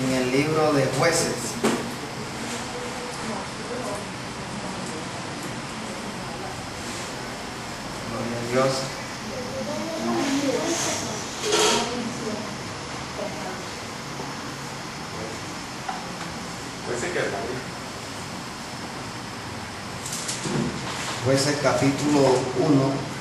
en el libro de Jueces. Gloria a Dios. Jueces capítulo 1.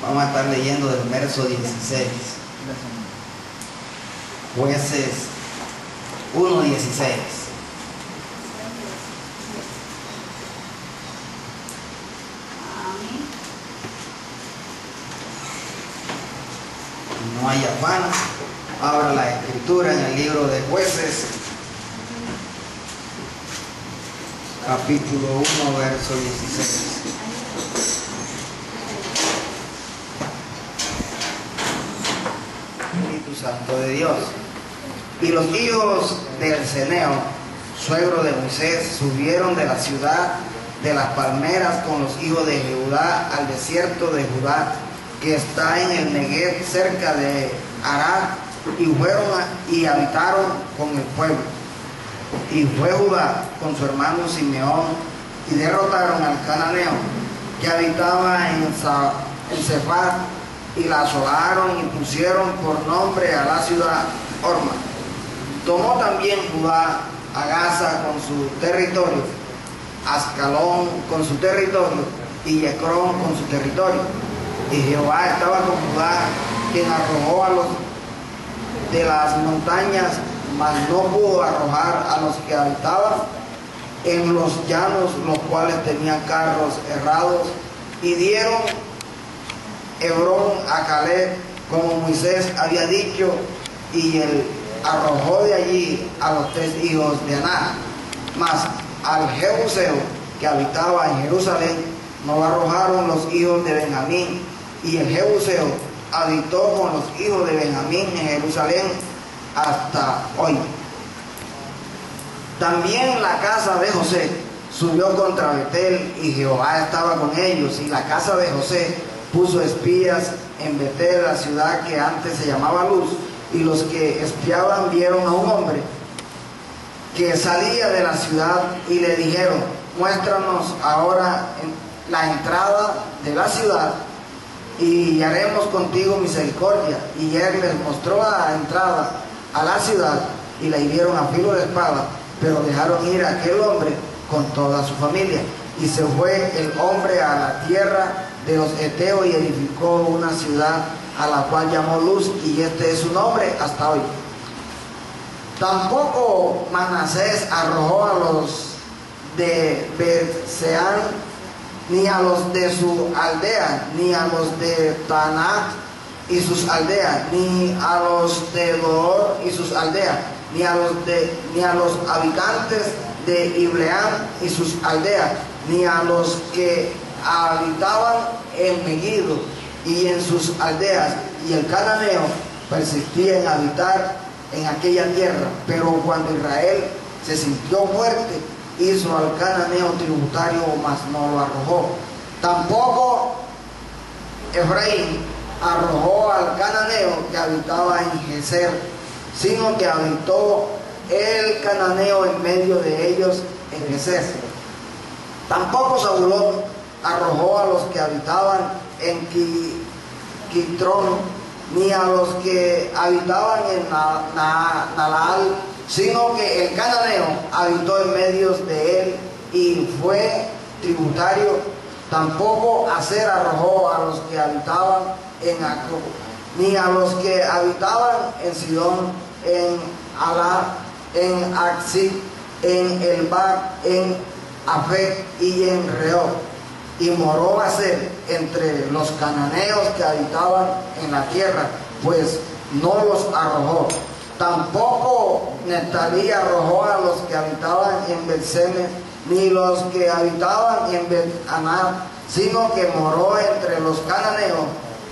Vamos a estar leyendo del verso 16. Jueces 1:16. No hay afán. Abra la escritura en el libro de Jueces, capítulo 1, verso 16. Espíritu Santo de Dios. Y los hijos del Ceneo, suegro de Moisés, subieron de la ciudad de las palmeras con los hijos de Judá al desierto de Judá, que está en el Negev cerca de Arad, y fueron y habitaron con el pueblo. Y fue Judá con su hermano Simeón y derrotaron al cananeo que habitaba en Sefar, y la asolaron y pusieron por nombre a la ciudad Horma. Tomó también Judá a Gaza con su territorio, Ascalón con su territorio y Ecrón con su territorio. Y Jehová estaba con Judá, quien arrojó a los de las montañas, mas no pudo arrojar a los que habitaban en los llanos, los cuales tenían carros errados. Y dieron Hebrón a Caleb, como Moisés había dicho, y él arrojó de allí a los 3 hijos de Aná. Mas al Jebuseo, que habitaba en Jerusalén, no arrojaron los hijos de Benjamín, y el Jebuseo habitó con los hijos de Benjamín en Jerusalén hasta hoy. También la casa de José subió contra Betel, y Jehová estaba con ellos, y la casa de José puso espías en Betel, la ciudad que antes se llamaba Luz, y los que espiaban vieron a un hombre que salía de la ciudad y le dijeron: muéstranos ahora la entrada de la ciudad y haremos contigo misericordia. Y él les mostró la entrada a la ciudad y la hirieron a filo de espada, pero dejaron ir a aquel hombre con toda su familia. Y se fue el hombre a la tierra de los Eteos y edificó una ciudad a la cual llamó Luz, y este es su nombre hasta hoy. Tampoco Manasés arrojó a los de Betseán, ni a los de su aldea, ni a los de Tanat y sus aldeas, ni a los de Dor y sus aldeas, ni a los habitantes de Ibleam y sus aldeas, ni a los que habitaban en Megiddo y en sus aldeas. Y el cananeo persistía en habitar en aquella tierra. Pero cuando Israel se sintió fuerte, hizo al cananeo tributario, mas no lo arrojó. Tampoco Efraín arrojó al cananeo que habitaba en Geser, sino que habitó el cananeo en medio de ellos en Geser. Tampoco Zabulón arrojó a los que habitaban en Quitrón, ni a los que habitaban en Nalal, sino que el cananeo habitó en medio de él y fue tributario. Tampoco Aser arrojó a los que habitaban en Acro, ni a los que habitaban en Sidón, en Alá, en Axi, en Elbab, en Afec y en Rehob. Y moró Aser entre los cananeos que habitaban en la tierra, pues no los arrojó. Tampoco Neftalí arrojó a los que habitaban en Bet-Semes, ni los que habitaban en Bet-Anat, sino que moró entre los cananeos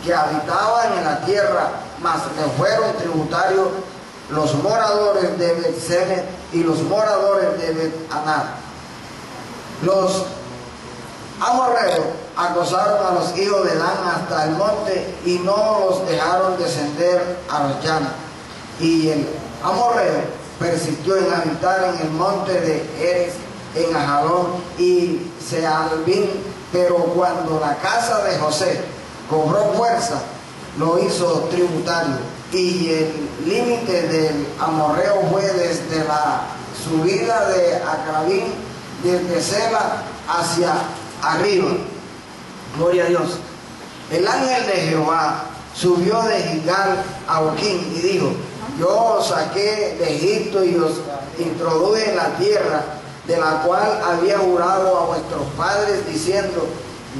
que habitaban en la tierra, mas le fueron tributarios los moradores de Bet-Semes y los moradores de Bet-Anat. Los amorreos acosaron a los hijos de Dan hasta el monte y no los dejaron descender a los llanos. Y el amorreo persistió en habitar en el monte de Eres, en Ajalón y Sealbín, pero cuando la casa de José cobró fuerza, lo hizo tributario. Y el límite del amorreo fue desde la subida de Acrabín, desde Sela hacia arriba. Gloria a Dios. El ángel de Jehová subió de Gilgal a Boquín y dijo: yo os saqué de Egipto y os introduje en la tierra de la cual había jurado a vuestros padres, diciendo: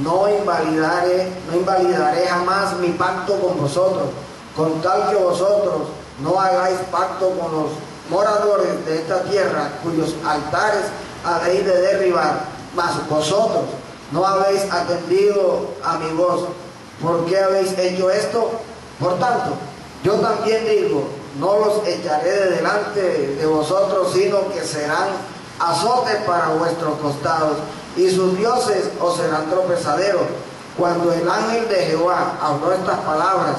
no invalidaré jamás mi pacto con vosotros, con tal que vosotros no hagáis pacto con los moradores de esta tierra, cuyos altares habéis de derribar. Mas vosotros no habéis atendido a mi voz. ¿Por qué habéis hecho esto? Por tanto, yo también digo: no los echaré de delante de vosotros, sino que serán azotes para vuestros costados, y sus dioses os serán tropezaderos. Cuando el ángel de Jehová habló estas palabras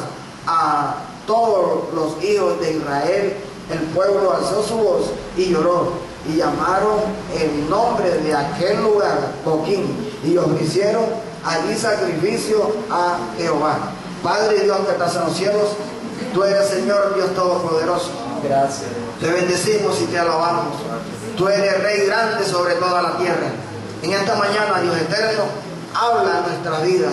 a todos los hijos de Israel, el pueblo alzó su voz y lloró, y llamaron el nombre de aquel lugar Boquín, y ofrecieron allí sacrificio a Jehová. Padre Dios que estás en los cielos, tú eres Señor Dios Todopoderoso. Gracias. Te bendecimos y te alabamos. Tú eres Rey grande sobre toda la tierra. En esta mañana, Dios eterno, habla en nuestras vidas.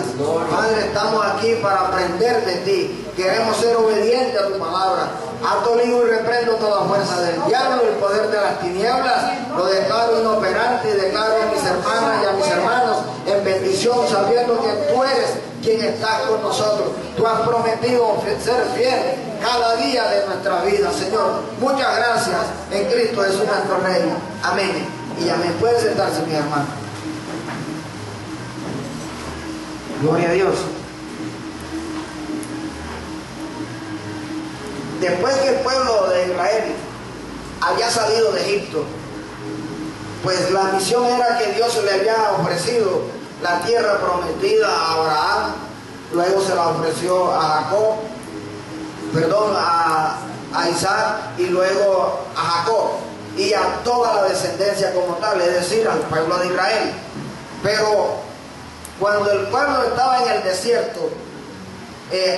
Padre, estamos aquí para aprender de ti. Queremos ser obedientes a tu palabra. Ato, ligo y reprendo toda fuerza del diablo y el poder de las tinieblas. Lo declaro inoperante y declaro a mis hermanas y a mis hermanos en bendición, sabiendo que tú eres quien está con nosotros. Tú has prometido ser fiel cada día de nuestra vida, Señor. Muchas gracias en Cristo Jesús nuestro Rey. Amén y amén. Pueden sentarse, mis hermanos. Gloria a Dios. Después que el pueblo de Israel había salido de Egipto, pues la misión era que Dios le había ofrecido la tierra prometida a Abraham, luego se la ofreció a Isaac y luego a Jacob y a toda la descendencia como tal, es decir, al pueblo de Israel. Pero cuando el pueblo estaba en el desierto,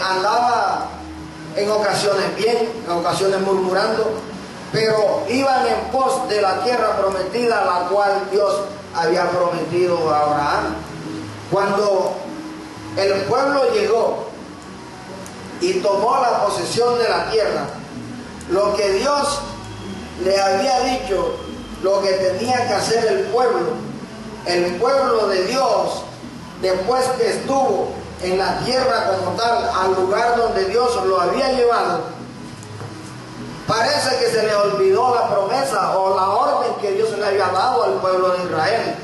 andaba en ocasiones bien, en ocasiones murmurando, pero iban en pos de la tierra prometida, la cual Dios había prometido a Abraham. Cuando el pueblo llegó y tomó la posesión de la tierra, lo que Dios le había dicho, lo que tenía que hacer el pueblo de Dios, después que estuvo en la tierra como tal, al lugar donde Dios lo había llevado, parece que se le olvidó la promesa o la orden que Dios le había dado al pueblo de Israel.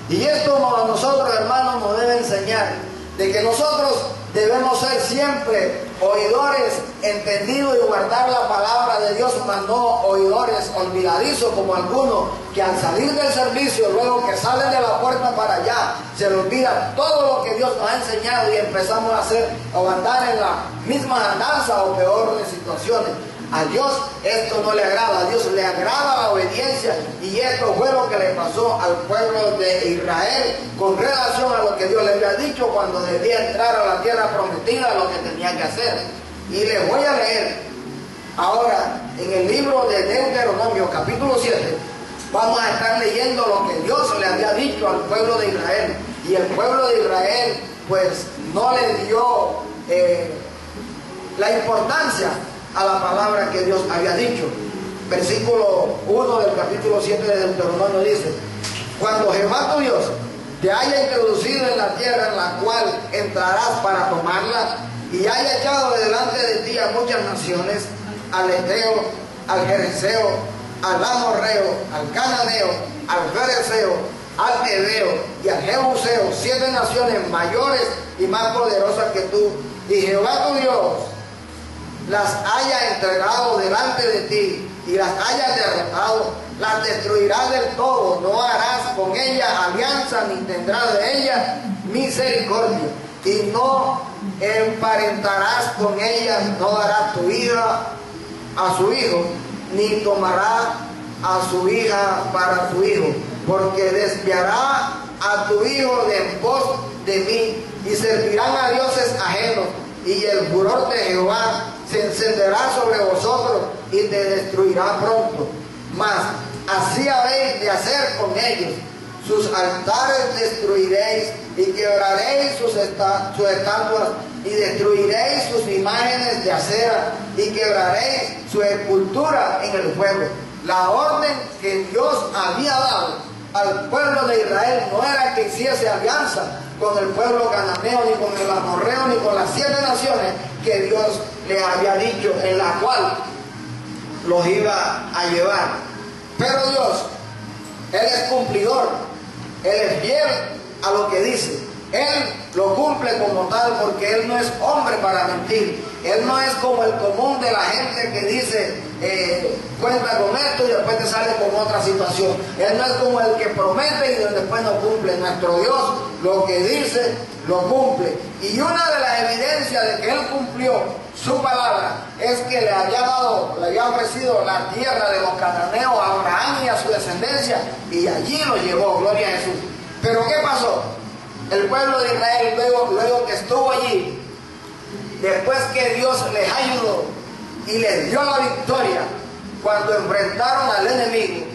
Y esto a nosotros, hermanos, nos debe enseñar de que nosotros debemos ser siempre oidores entendidos y guardar la palabra de Dios, mas no oidores olvidadizos como algunos que al salir del servicio, luego que salen de la puerta para allá, se les olvida todo lo que Dios nos ha enseñado y empezamos a hacer o andar en la misma andanza o peor de situaciones. A Dios esto no le agrada, a Dios le agrada la obediencia, y esto fue lo que le pasó al pueblo de Israel con relación a lo que Dios le había dicho cuando debía entrar a la tierra prometida, lo que tenía que hacer. Y les voy a leer ahora en el libro de Deuteronomio capítulo 7, vamos a estar leyendo lo que Dios le había dicho al pueblo de Israel, y el pueblo de Israel pues no le dio la importancia a la palabra que Dios había dicho. Versículo 1 del capítulo 7 de Deuteronomio dice: cuando Jehová tu Dios te haya introducido en la tierra en la cual entrarás para tomarla, y haya echado de delante de ti a muchas naciones, al Eteo, al Jerezeo, al Amorreo, al Cananeo, al Fereceo, al Heveo y al Jebuseo, 7 naciones mayores y más poderosas que tú, y Jehová tu Dios las haya entregado delante de ti y las hayas derrotado, las destruirás del todo, no harás con ella alianza ni tendrás de ella misericordia, y no emparentarás con ella, no dará tu hija a su hijo, ni tomará a su hija para tu hijo, porque desviará a tu hijo de en pos de mí, y servirán a dioses ajenos, y el furor de Jehová se encenderá sobre vosotros y te destruirá pronto. Mas así habéis de hacer con ellos: sus altares destruiréis y quebraréis sus estatuas, y destruiréis sus imágenes de acera y quebraréis su escultura en el fuego. La orden que Dios había dado al pueblo de Israel no era que hiciese alianza con el pueblo cananeo, ni con el amorreo, ni con las 7 naciones que Dios le había dicho, en la cual los iba a llevar. Pero Dios, Él es cumplidor, Él es fiel a lo que dice. Él lo cumple como tal, porque Él no es hombre para mentir. Él no es como el común de la gente que dice, cuenta con esto y después te sale con otra situación. Él no es como el que promete y después no cumple. Nuestro Dios lo que dice, lo cumple. Y una de las evidencias de que Él cumplió su palabra es que le había ofrecido la tierra de los cananeos a Abraham y a su descendencia, y allí lo llevó, gloria a Jesús. Pero ¿qué pasó? El pueblo de Israel, luego que estuvo allí, después que Dios les ayudó y les dio la victoria cuando enfrentaron al enemigo,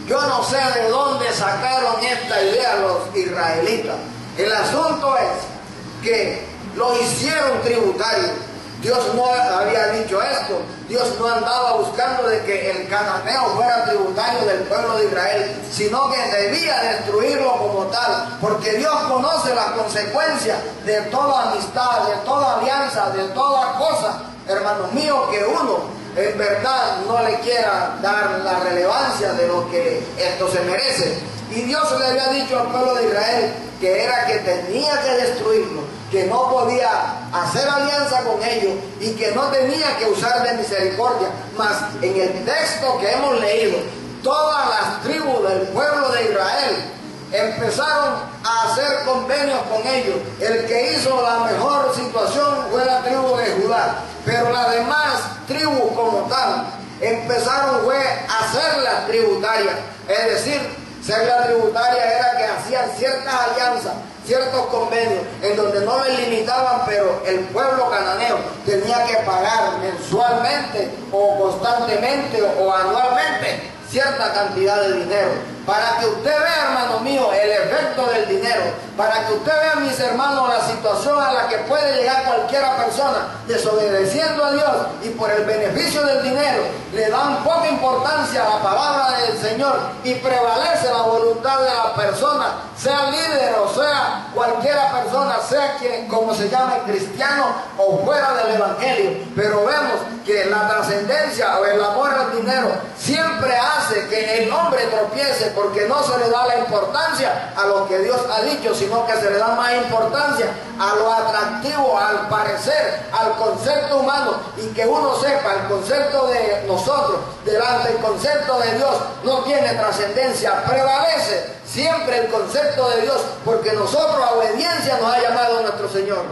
yo no sé de dónde sacaron esta idea los israelitas. El asunto es que lo hicieron tributario. Dios no había dicho esto. Dios no andaba buscando de que el cananeo fuera tributario del pueblo de Israel, sino que debía destruirlo como tal, porque Dios conoce las consecuencias de toda amistad, de toda alianza, de toda cosa, hermanos míos, que uno en verdad no le quiera dar la relevancia de lo que esto se merece. Y Dios le había dicho al pueblo de Israel que era que tenía que destruirlo, que no podía hacer alianza con ellos y que no tenía que usar de misericordia. Mas en el texto que hemos leído, todas las tribus del pueblo de Israel empezaron a hacer convenios con ellos. El que hizo la mejor situación fue la tribu de Judá, pero las demás tribus como tal empezaron a hacerlas tributarias. Es decir, ser la tributaria era que hacían ciertas alianzas, ciertos convenios, en donde no les limitaban, pero el pueblo cananeo tenía que pagar mensualmente o constantemente o anualmente cierta cantidad de dinero. Para que usted vea, hermano mío, el efecto del dinero, para que usted vea, mis hermanos, la situación a la que puede llegar cualquiera persona desobedeciendo a Dios y por el beneficio del dinero le dan poca importancia a la palabra del Señor y prevalece la voluntad de la persona, sea líder o sea cualquiera persona, sea quien, como se llame, cristiano o fuera del evangelio. Pero vemos que la trascendencia o el amor al dinero siempre hace que el hombre tropiece, porque no se le da la importancia a lo que Dios ha dicho, sino que se le da más importancia a lo atractivo, al parecer, al concepto humano, y que uno sepa, el concepto de nosotros delante del concepto de Dios no tiene trascendencia, prevalece siempre el concepto de Dios, porque nosotros a obediencia nos ha llamado nuestro Señor.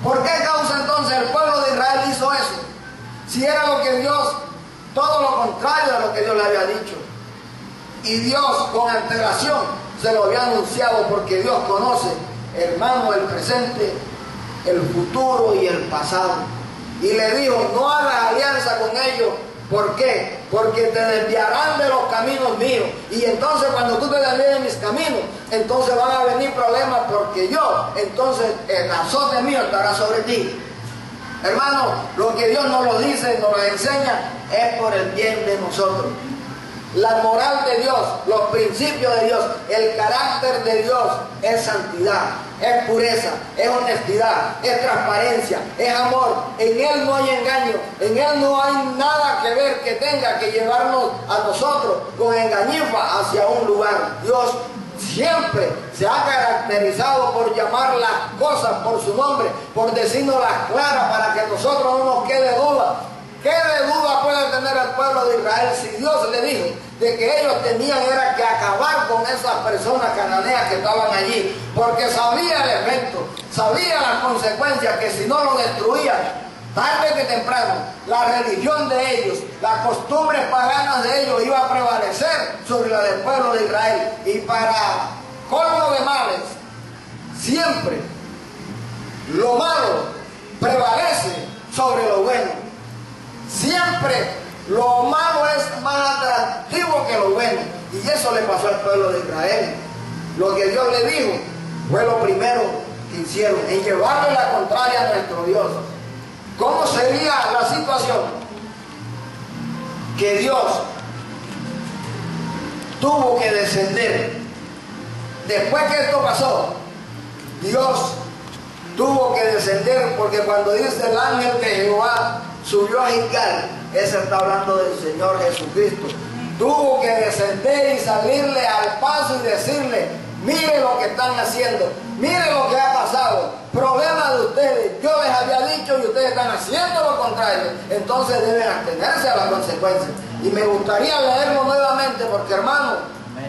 ¿Por qué causa entonces el pueblo de Israel hizo eso? Si era lo que Dios, todo lo contrario de lo que Dios le había dicho. Y Dios con antelación se lo había anunciado, porque Dios conoce, hermano, el presente, el futuro y el pasado. Y le dijo, no hagas alianza con ellos. ¿Por qué? Porque te desviarán de los caminos míos. Y entonces cuando tú te desvíes de mis caminos, entonces van a venir problemas, porque yo, entonces el azote mío estará sobre ti. Hermano, lo que Dios nos lo dice, nos lo enseña, es por el bien de nosotros. La moral de Dios, los principios de Dios, el carácter de Dios es santidad, es pureza, es honestidad, es transparencia, es amor. En Él no hay engaño, en Él no hay nada que ver que tenga que llevarnos a nosotros con engañifa hacia un lugar. Dios siempre se ha caracterizado por llamar las cosas por su nombre, por decirnos las claras para que nosotros no nos quede duda. ¿Qué de duda puede tener el pueblo de Israel si Dios le dijo de que ellos tenían era que acabar con esas personas cananeas que estaban allí? Porque sabía el efecto, sabía las consecuencias, que si no lo destruían, tarde que temprano, la religión de ellos, las costumbres paganas de ellos iba a prevalecer sobre la del pueblo de Israel. Y para colmo de males, siempre lo malo prevalece sobre lo bueno. Siempre lo malo es más atractivo que lo bueno. Y eso le pasó al pueblo de Israel. Lo que Dios le dijo fue lo primero que hicieron, en llevarle la contraria a nuestro Dios. ¿Cómo sería la situación? Que Dios tuvo que descender. Después que esto pasó, Dios tuvo que descender, porque cuando dice el ángel de Jehová subió a Gilgal, ese está hablando del Señor Jesucristo. Tuvo que descender y salirle al paso y decirle: mire lo que están haciendo, mire lo que ha pasado, problema de ustedes, yo les había dicho y ustedes están haciendo lo contrario, entonces deben atenerse a las consecuencias. Y me gustaría leerlo nuevamente, porque hermano,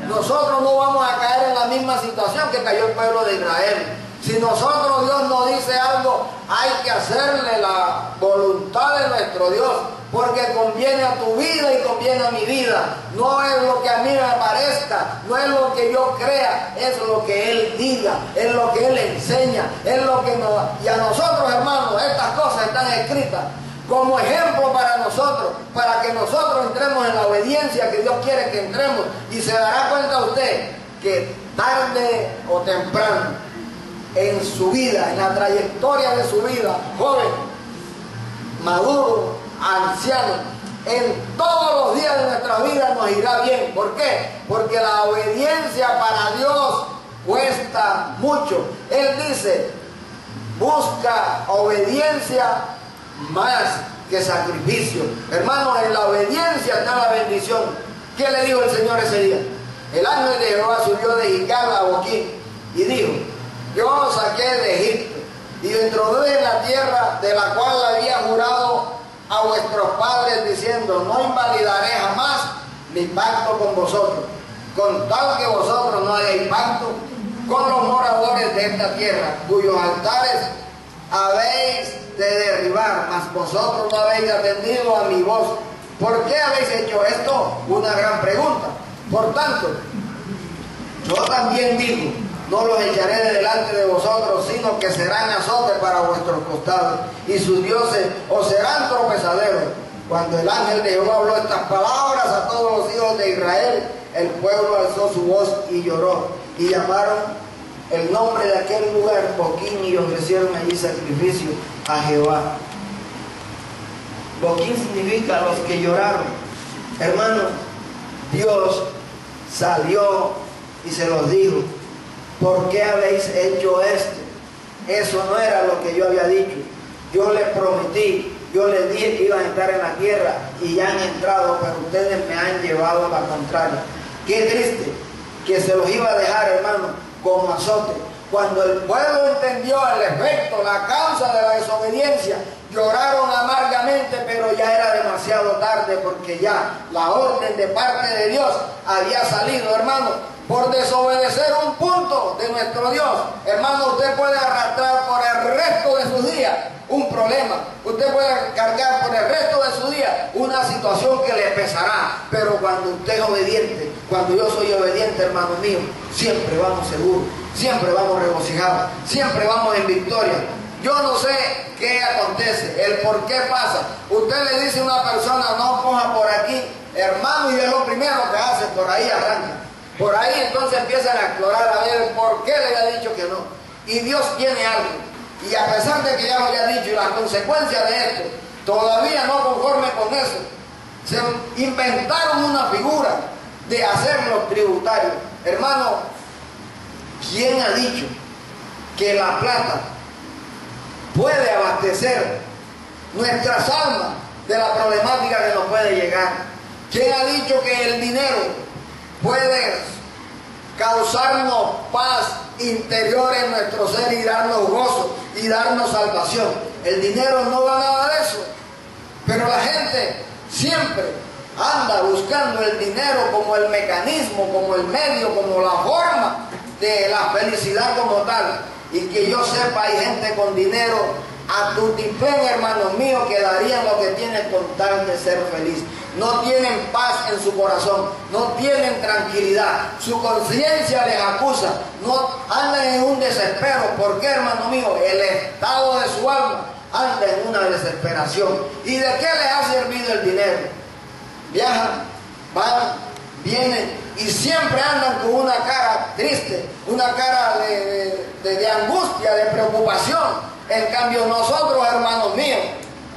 nosotros no vamos a caer en la misma situación que cayó el pueblo de Israel. Si nosotros, Dios nos dice algo, hay que hacerle la voluntad de nuestro Dios, porque conviene a tu vida y conviene a mi vida. No es lo que a mí me parezca, no es lo que yo crea, es lo que Él diga, es lo que Él enseña, es lo que nos... Y a nosotros, hermanos, estas cosas están escritas como ejemplo para nosotros, para que nosotros entremos en la obediencia que Dios quiere que entremos. Y se dará cuenta usted que tarde o temprano, en su vida, en la trayectoria de su vida, joven, maduro, anciano, en todos los días de nuestra vida nos irá bien. ¿Por qué? Porque la obediencia para Dios cuesta mucho. Él dice: busca obediencia más que sacrificio. Hermanos, en la obediencia está la bendición. ¿Qué le dijo el Señor ese día? El ángel de Jehová subió de Gilgal a Boquín y dijo: yo os saqué de Egipto y os introduje en la tierra de la cual había jurado a vuestros padres, diciendo: no invalidaré jamás mi pacto con vosotros, con tal que vosotros no hagáis pacto con los moradores de esta tierra, cuyos altares habéis de derribar, mas vosotros no habéis atendido a mi voz. ¿Por qué habéis hecho esto? Una gran pregunta. Por tanto, yo también digo: no los echaré de delante de vosotros, sino que serán azote para vuestros costados, y sus dioses os serán tropezaderos. Cuando el ángel de Jehová habló estas palabras a todos los hijos de Israel, el pueblo alzó su voz y lloró, y llamaron el nombre de aquel lugar Boquín, y ofrecieron allí sacrificio a Jehová. Boquín significa los que lloraron. Hermano, Dios salió y se los dijo: ¿por qué habéis hecho esto? Eso no era lo que yo había dicho. Yo les prometí, yo les dije que iban a entrar en la tierra y ya han entrado, pero ustedes me han llevado a la contraria. Qué triste que se los iba a dejar, hermano, como azote. Cuando el pueblo entendió el efecto, la causa de la desobediencia, lloraron amargamente, pero ya era demasiado tarde, porque ya la orden de parte de Dios había salido, hermano. Por desobedecer un punto de nuestro Dios, hermano, usted puede arrastrar por el resto de sus días un problema. Usted puede cargar por el resto de su día una situación que le pesará. Pero cuando usted es obediente, cuando yo soy obediente, hermano mío, siempre vamos seguros, siempre vamos regocijados, siempre vamos en victoria. Yo no sé qué acontece, el por qué pasa. Usted le dice a una persona: no coja por aquí, hermano, y es lo primero que hace, por ahí arranca. Por ahí entonces empiezan a explorar a ver por qué le ha dicho que no. Y Dios tiene algo. Y a pesar de que ya lo había dicho y las consecuencias de esto, todavía no conforme con eso, se inventaron una figura de hacerlos tributarios. Hermano, ¿quién ha dicho que la plata puede abastecer nuestras almas de la problemática que nos puede llegar? ¿Quién ha dicho que el dinero puede causarnos paz interior en nuestro ser y darnos gozo y darnos salvación. El dinero no da nada de eso, pero la gente siempre anda buscando el dinero como el mecanismo, como el medio, como la forma de la felicidad como tal. Y que yo sepa, hay gente con dinero a tutiplén, hermanos míos, que darían lo que tienen con tal de ser feliz. No tienen paz en su corazón, no tienen tranquilidad, su conciencia les acusa, no andan en un desespero. ¿Por qué, hermano mío? El estado de su alma anda en una desesperación. ¿Y de qué les ha servido el dinero? Viajan, van, vienen y siempre andan con una cara triste, una cara de angustia, de preocupación. En cambio nosotros, hermanos míos,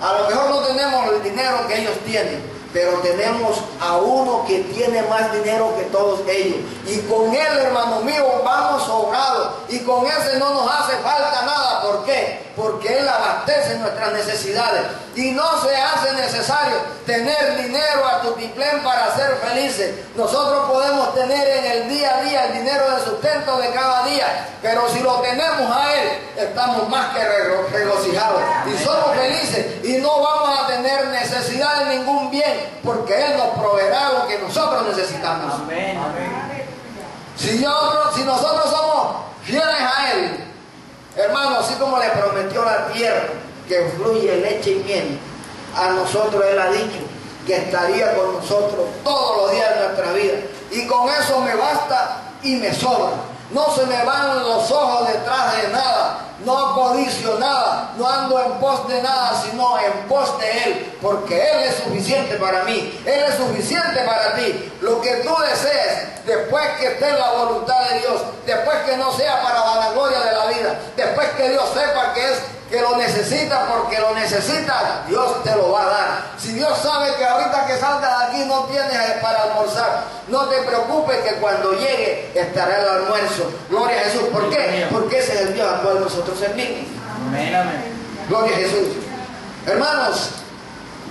a lo mejor no tenemos el dinero que ellos tienen, pero tenemos a uno que tiene más dinero que todos ellos. Y con él, hermanos míos, vamos sobrados. Y con ese no nos hace falta nada. ¿Por qué? Porque él abastece nuestras necesidades. Y no se hace necesario tener dinero a tutiplén para ser felices. Nosotros podemos tener en el día a día el dinero de sustento de cada día. Pero si lo tenemos a él, estamos más que regocijados. Y somos felices. Y no vamos a tener necesidad de ningún bien, porque él nos proveerá lo que nosotros necesitamos. Amén. Amén. Si nosotros somos fieles a él, hermano, así como le prometió la tierra que fluye leche y miel, a nosotros él ha dicho que estaría con nosotros todos los días de nuestra vida. Y con eso me basta y me sobra. No se me van los ojos detrás de nada, no codicio nada, no ando en pos de nada, sino en pos de él, porque él es suficiente para mí, él es suficiente para ti. Lo que tú desees, después que esté en la voluntad de Dios, después que no sea para vanagloria de la vida, después que Dios sepa que lo necesita, porque lo necesita, Dios te lo va a dar. Si Dios sabe que ahorita que salgas de aquí no tienes para almorzar, no te preocupes, que cuando llegue estará el almuerzo. Gloria a Jesús. ¿Por qué? Porque ese es el Dios al cual nosotros servimos. Amén, amén. Gloria a Jesús. Hermanos,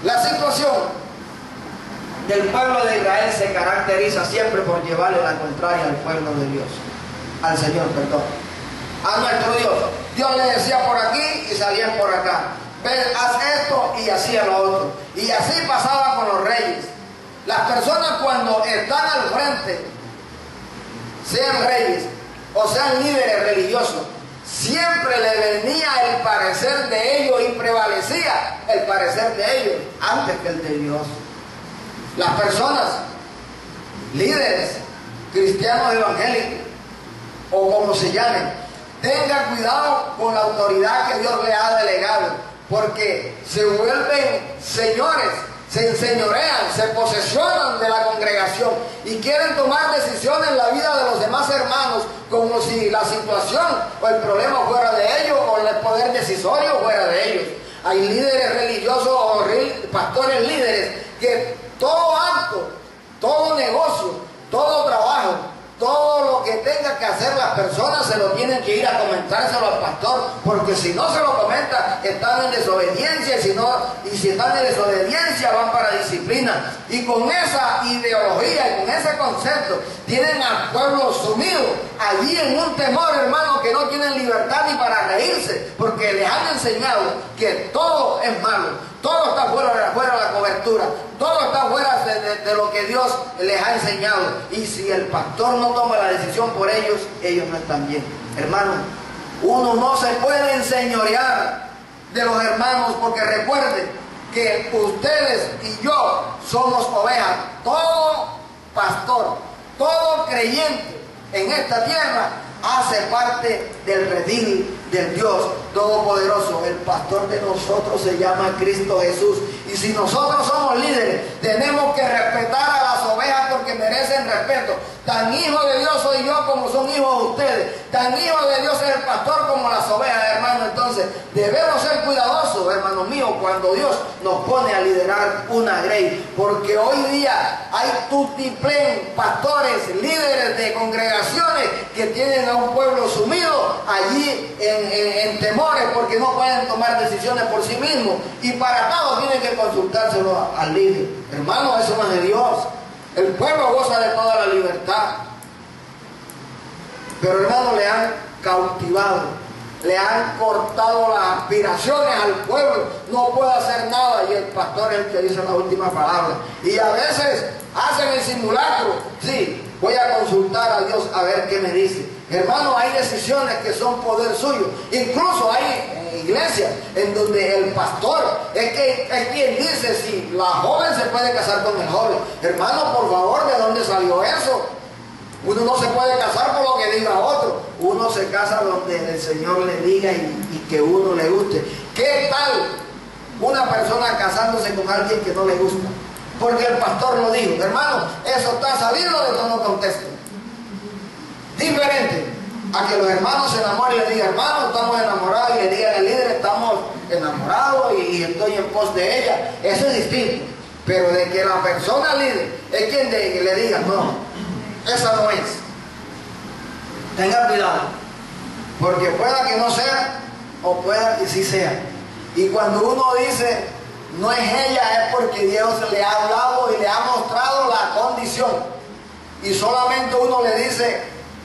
la situación del pueblo de Israel se caracteriza siempre por llevarle la contraria al pueblo de Dios, al Señor, perdón, a nuestro Dios. Dios le decía por aquí y salían por acá. Ven, haz esto y hacía lo otro. Y así pasaba con los reyes. Las personas cuando están al frente, sean reyes o sean líderes religiosos, siempre le venía el parecer de ellos y prevalecía el parecer de ellos antes que el de Dios. Las personas, líderes, cristianos evangélicos o como se llamen, tenga cuidado con la autoridad que Dios le ha delegado, porque se vuelven señores, se enseñorean, se posesionan de la congregación y quieren tomar decisiones en la vida de los demás hermanos, como si la situación o el problema fuera de ellos o el poder decisorio fuera de ellos. Hay líderes religiosos o pastores líderes que todo acto, todo negocio, todo trabajo, todo lo que tenga que hacer las personas se lo tienen que ir a comentárselo al pastor, porque si no se lo comenta están en desobediencia, y si están en desobediencia van para disciplina. Y con esa ideología y con ese concepto tienen al pueblo sumido allí en un temor, hermano, que no tienen libertad ni para reírse, porque les han enseñado que todo es malo. Todo está fuera de la cobertura, todo está fuera de lo que Dios les ha enseñado. Y si el pastor no toma la decisión por ellos, ellos no están bien. Hermanos, uno no se puede enseñorear de los hermanos, porque recuerden que ustedes y yo somos ovejas. Todo pastor, todo creyente en esta tierra hace parte del redil del Dios Todopoderoso. El pastor de nosotros se llama Cristo Jesús. Y si nosotros somos líderes, tenemos que respetar a las ovejas porque merecen respeto. Tan hijo de Dios soy yo como son hijos de ustedes. Tan hijo de Dios es el pastor como las ovejas, hermano. Entonces, debemos ser cuidadosos, hermanos míos, cuando Dios nos pone a liderar una grey. Porque hoy día hay tutiplén, pastores, líderes de congregaciones que tienen a un pueblo sumido allí en temores, porque no pueden tomar decisiones por sí mismos. Y para todo tienen que consultárselo al líder. Hermano, eso no es de Dios. El pueblo goza de toda la libertad. Pero hermano, le han cautivado, le han cortado las aspiraciones al pueblo, no puede hacer nada y el pastor es el que dice la última palabra. Y a veces hacen el simulacro, sí, voy a consultar a Dios a ver qué me dice. Hermano, hay decisiones que son poder suyo. Incluso hay iglesias en donde el pastor es quien dice si la joven se puede casar con el joven. Hermano, por favor, ¿de dónde salió eso? Uno no se puede casar por lo que diga otro. Uno se casa donde el Señor le diga y que uno le guste. ¿Qué tal una persona casándose con alguien que no le gusta? Porque el pastor lo dijo. Hermano, eso está salido de todo contexto. Diferente a que los hermanos se enamoren y le digan, hermano, estamos enamorados, y le digan al líder, estamos enamorados y estoy en pos de ella. Eso es distinto. Pero de que la persona líder es quien le diga, no, esa no es. Tenga cuidado, porque pueda que no sea o pueda que sí sea. Y cuando uno dice no es ella, es porque Dios le ha hablado y le ha mostrado la condición. Y solamente uno le dice,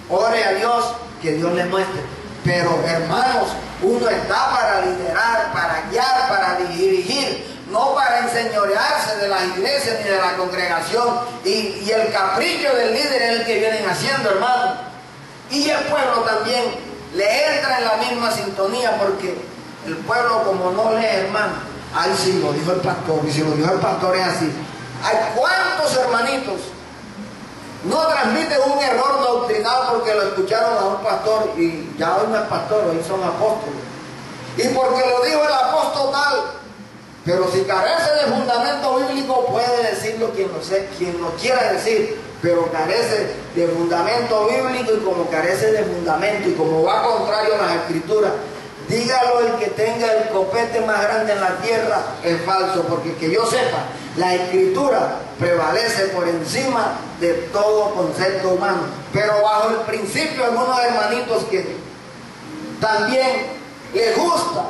ore a Dios, que Dios le muestre. Pero hermanos, uno está para liderar, para guiar, para dirigir, no para enseñorearse de las iglesias ni de la congregación. Y el capricho del líder es el que vienen haciendo, hermano. Y el pueblo también le entra en la misma sintonía, porque el pueblo, como no lee, hermano, ahí sí lo dijo el pastor, y si lo dijo el pastor es así. Hay cuántos hermanitos no transmiten un error doctrinal porque lo escucharon a un pastor y ya hoy no es pastor, hoy son apóstoles. Y porque lo dijo el apóstol tal. Pero si carece de fundamento bíblico, puede decirlo quien lo quiera decir, pero carece de fundamento bíblico, y como carece de fundamento y como va contrario a las escrituras, dígalo el que tenga el copete más grande en la tierra, es falso, porque que yo sepa, la escritura prevalece por encima de todo concepto humano. Pero bajo el principio, algunos hermanitos que también les gusta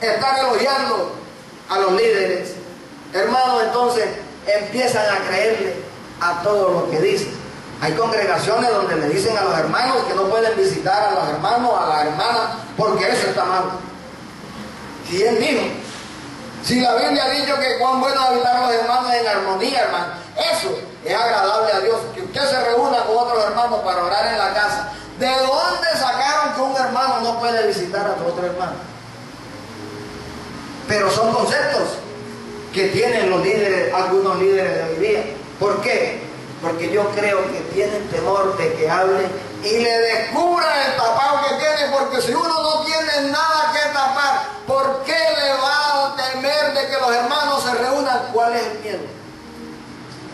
estar elogiando a los líderes, hermanos, entonces empiezan a creerle a todo lo que dicen. Hay congregaciones donde le dicen a los hermanos que no pueden visitar a los hermanos, a las hermanas, porque eso está mal. ¿Quién dijo? Si la Biblia ha dicho que cuán bueno es habitar a los hermanos en armonía, hermano, eso es agradable a Dios, que usted se reúna con otros hermanos para orar en la casa. ¿De dónde sacaron que un hermano no puede visitar a otro hermano? Pero son conceptos que tienen los líderes, algunos líderes de hoy día. ¿Por qué? Porque yo creo que tienen temor de que hablen y le descubran el tapado que tiene, porque si uno no tiene nada que tapar, ¿por qué le va a temer de que los hermanos se reúnan? ¿Cuál es el miedo?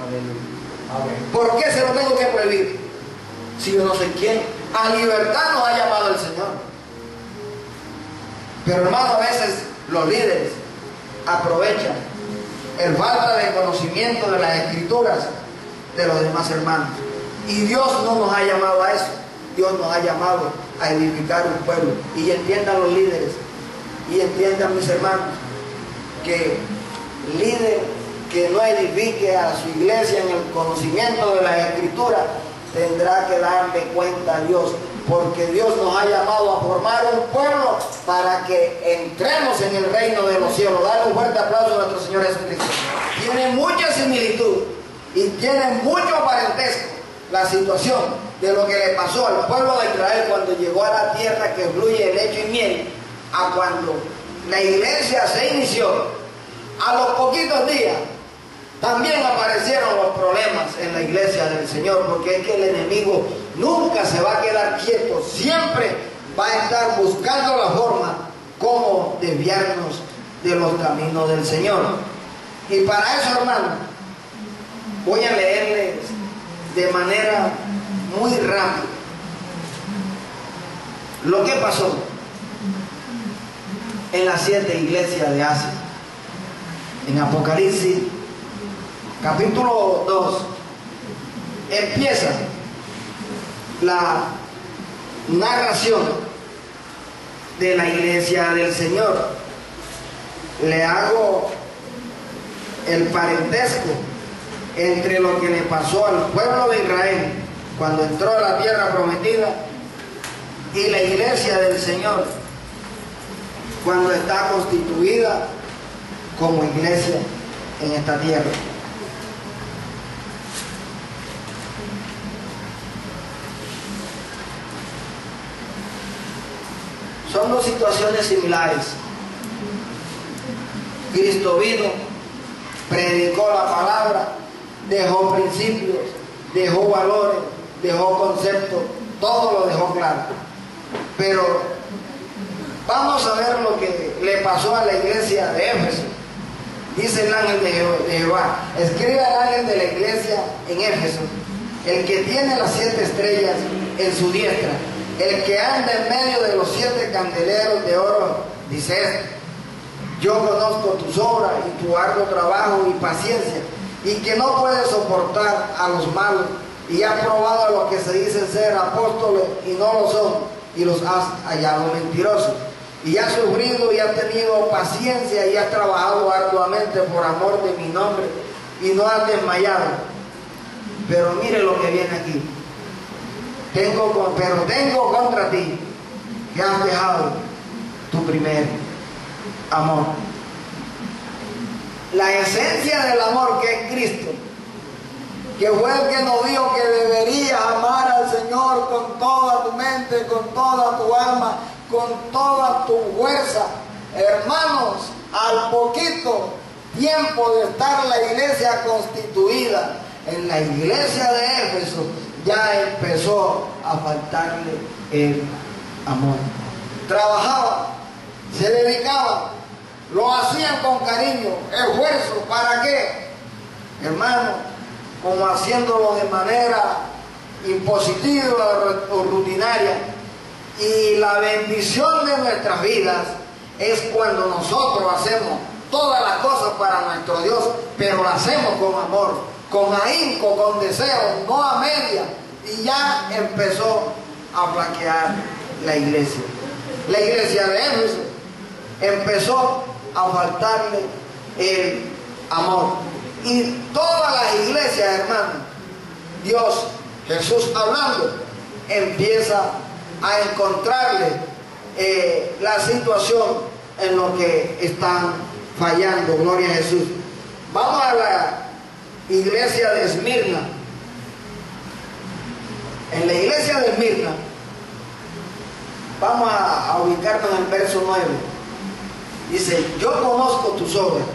Aleluya. ¿Por qué se lo tengo que prohibir? Si yo no sé quién. A libertad nos ha llamado el Señor. Pero hermano, a veces los líderes aprovechan el falta de conocimiento de las escrituras de los demás hermanos. Y Dios no nos ha llamado a eso. Dios nos ha llamado a edificar un pueblo. Y entiendan los líderes, y entiendan mis hermanos, que el líder que no edifique a su iglesia en el conocimiento de las escrituras tendrá que darle cuenta a Dios, porque Dios nos ha llamado a formar un pueblo para que entremos en el reino de los cielos. Dale un fuerte aplauso a nuestro Señor Jesucristo. Tiene mucha similitud y tiene mucho parentesco la situación de lo que le pasó al pueblo de Israel cuando llegó a la tierra que fluye leche y miel, a cuando la iglesia se inició. A los poquitos días también aparecieron los problemas en la iglesia del Señor, porque es que el enemigo nunca se va a quedar quieto, siempre va a estar buscando la forma como desviarnos de los caminos del Señor. Y para eso, hermano, voy a leerles de manera muy rápida lo que pasó en las 7 iglesias de Asia. En Apocalipsis capítulo 2 empieza la narración de la iglesia del Señor. Le hago el parentesco entre lo que le pasó al pueblo de Israel cuando entró a la tierra prometida Y la iglesia del Señor, cuando está constituida como iglesia en esta tierra. Son dos situaciones similares. Cristo vino, predicó la palabra, dejó principios, dejó valores, dejó conceptos, todo lo dejó claro. Pero vamos a ver lo que le pasó a la iglesia de Éfeso. Dice el ángel de Jehová, escribe al ángel de la iglesia en Éfeso, el que tiene las 7 estrellas en su diestra, el que anda en medio de los 7 candeleros de oro, dice esto: yo conozco tus obras y tu arduo trabajo y paciencia, y que no puedes soportar a los malos, y has probado a los que se dicen ser apóstoles y no lo son, y los has hallado mentirosos. Y has sufrido y has tenido paciencia y has trabajado arduamente por amor de mi nombre y no has desmayado. Pero mire lo que viene aquí. Pero tengo contra ti que has dejado tu primer amor. La esencia del amor, que es Cristo, que fue el que nos dijo que deberías amar al Señor con toda tu mente, con toda tu alma, con toda tu fuerza. Hermanos, al poquito tiempo de estar la iglesia constituida, en la iglesia de Éfeso ya empezó a faltarle el amor. Trabajaban, se dedicaban, lo hacían con cariño, esfuerzo. ¿Para qué? Hermano, como haciéndolo de manera impositiva o rutinaria. Y la bendición de nuestras vidas es cuando nosotros hacemos todas las cosas para nuestro Dios, pero lo hacemos con amor, con ahínco, con deseo, no a media. Y ya empezó a flaquear la iglesia. La iglesia de Éfeso empezó a faltarle el amor. Y todas las iglesias, hermanos, Dios, Jesús hablando, empieza a encontrarle la situación en lo que están fallando. Gloria a Jesús. Vamos a la iglesia de Esmirna. En la iglesia de Esmirna, vamos a ubicarnos en el verso 9. Dice: yo conozco tus obras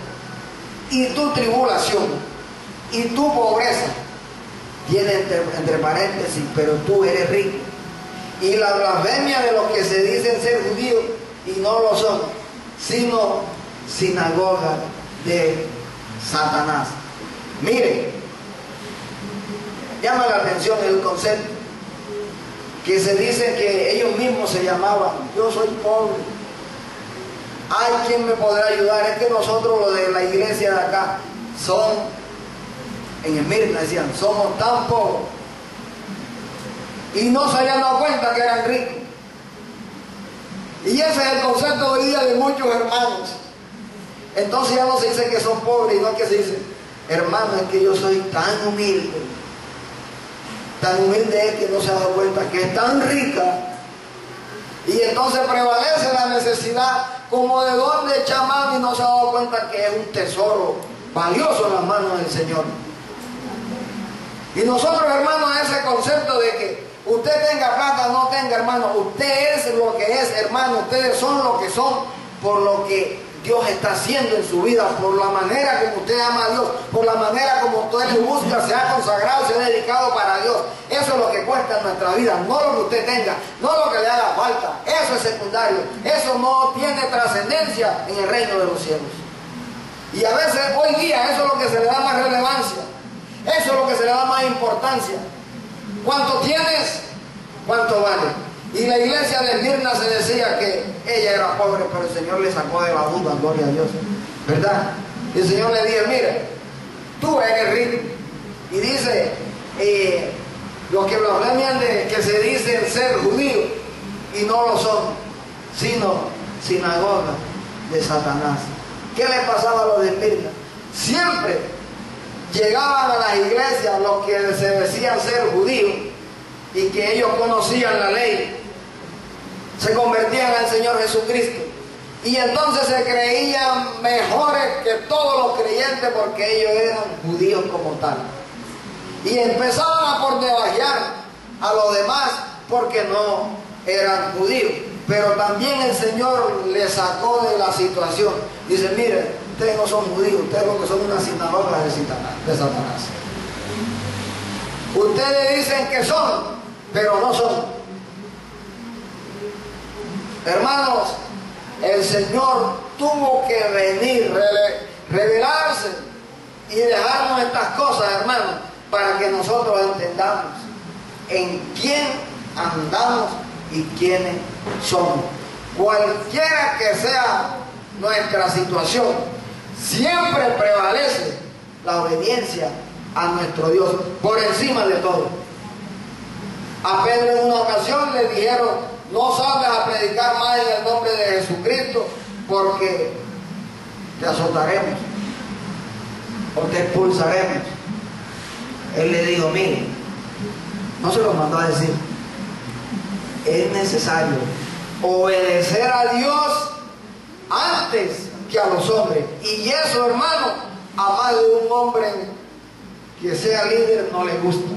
y tu tribulación y tu pobreza. Tiene entre paréntesis, pero tú eres rico. Y la blasfemia de los que se dicen ser judíos y no lo son, sino sinagoga de Satanás. Miren, llama la atención el concepto, que se dice que ellos mismos se llamaban: yo soy pobre, hay quien me podrá ayudar. Es que nosotros, los de la iglesia de acá, en Esmirna decían, somos tan pobres, y no se habían dado cuenta que eran ricos. Y ese es el concepto hoy día de muchos hermanos. Entonces ya no se dice que son pobres, sino que se dice: hermano, es que yo soy tan humilde. Tan humilde es que no se ha dado cuenta que es tan rica. Y entonces prevalece la necesidad como de dónde echar mano, y no se ha dado cuenta que es un tesoro valioso en las manos del Señor. Y nosotros, hermanos, ese concepto de que usted tenga plata, no tenga, hermano, usted es lo que es, hermano, ustedes son lo que son por lo que Dios está haciendo en su vida, por la manera como usted ama a Dios, por la manera como usted le busca, se ha consagrado, se ha dedicado para Dios. Eso es lo que cuesta en nuestra vida, no lo que usted tenga, no lo que le haga falta. Eso es secundario, eso no tiene trascendencia en el reino de los cielos. Y a veces hoy día eso es lo que se le da más relevancia, eso es lo que se le da más importancia. ¿Cuánto tienes? ¿Cuánto vale? Y la iglesia de Esmirna se decía que ella era pobre, pero el Señor le sacó de la duda, gloria a Dios, ¿verdad? Y el Señor le dijo: mira, tú eres rico. Y dice, los que blasfemian de que se dicen ser judíos y no lo son, sino sinagoga de Satanás. ¿Qué le pasaba a los de Esmirna? Siempre llegaban a las iglesias los que se decían ser judíos y que ellos conocían la ley, se convertían al Señor Jesucristo. Y entonces se creían mejores que todos los creyentes porque ellos eran judíos como tal. Y empezaban a por debajear a los demás porque no eran judíos. Pero también el Señor les sacó de la situación. Dice, miren, ustedes no son judíos, ustedes lo que son una sinagoga de Satanás. Ustedes dicen que son, pero no son. Hermanos, el Señor tuvo que venir, revelarse y dejarnos estas cosas, hermanos, para que nosotros entendamos en quién andamos y quiénes somos. Cualquiera que sea nuestra situación, siempre prevalece la obediencia a nuestro Dios por encima de todo. A Pedro en una ocasión le dijeron, no salgas a predicar más en el nombre de Jesucristo porque te azotaremos o te expulsaremos. Él le dijo, mire, no se lo mandó a decir, es necesario obedecer a Dios antes que a los hombres. Y eso, hermano, a más de un hombre que sea líder no le gusta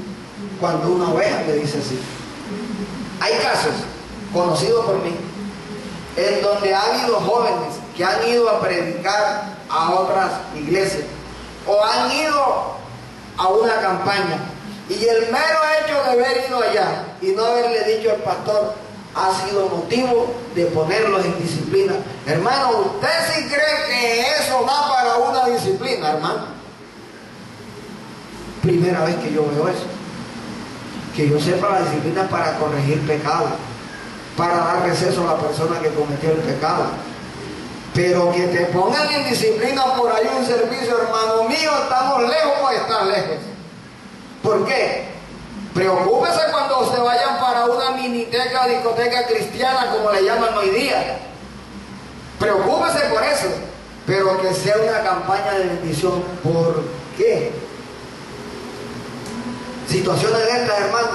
cuando una oveja le dice así. Hay casos conocidos por mí en donde ha habido jóvenes que han ido a predicar a otras iglesias o han ido a una campaña y el mero hecho de haber ido allá y no haberle dicho al pastor ha sido motivo de ponerlos en disciplina. Hermano, ¿usted sí cree que eso da para una disciplina, hermano? Primera vez que yo veo eso. Que yo sepa, la disciplina es para corregir pecado, para dar receso a la persona que cometió el pecado. Pero que te pongan en disciplina por ahí un servicio, hermano mío, estamos lejos o están lejos. ¿Por qué? Preocúpese cuando se vayan para una miniteca, discoteca cristiana, como le llaman hoy día. Preocúpese por eso, pero que sea una campaña de bendición. ¿Por qué? Situaciones de estas, hermano,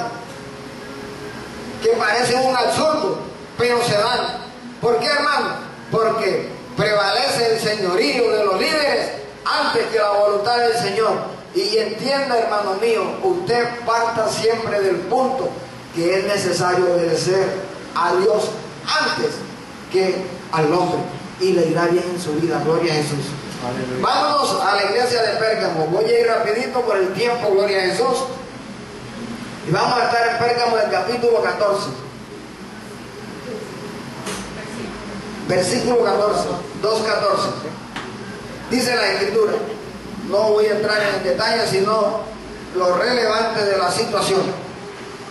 que parecen un absurdo, pero se dan. ¿Por qué, hermano? Porque prevalece el señorío de los líderes antes que la voluntad del Señor. Y entienda, hermano mío, usted parta siempre del punto que es necesario obedecer a Dios antes que al hombre, y le irá bien en su vida. Gloria a Jesús. Aleluya. Vámonos a la iglesia de Pérgamo. Voy a ir rapidito por el tiempo, gloria a Jesús. Y vamos a estar en Pérgamo del capítulo 14. Versículo 14, 2:14. Dice la Escritura. No voy a entrar en detalle, sino lo relevante de la situación.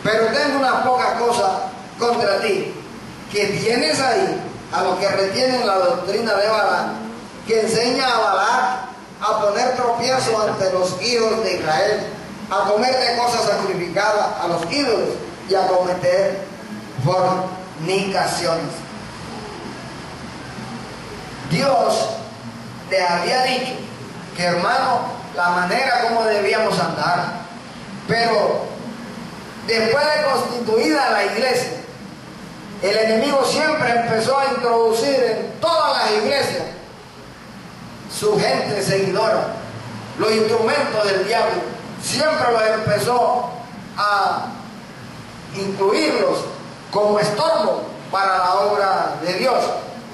Pero tengo unas pocas cosas contra ti, que tienes ahí a los que retienen la doctrina de Balaam, que enseña a Balac a poner tropiezo ante los hijos de Israel, a comer de cosas sacrificadas a los ídolos y a cometer fornicaciones. Dios te había dicho que, hermano, la manera como debíamos andar, pero después de constituida la iglesia, el enemigo siempre empezó a introducir en todas las iglesias su gente seguidora, los instrumentos del diablo. Siempre los empezó a incluirlos como estorbo para la obra de Dios.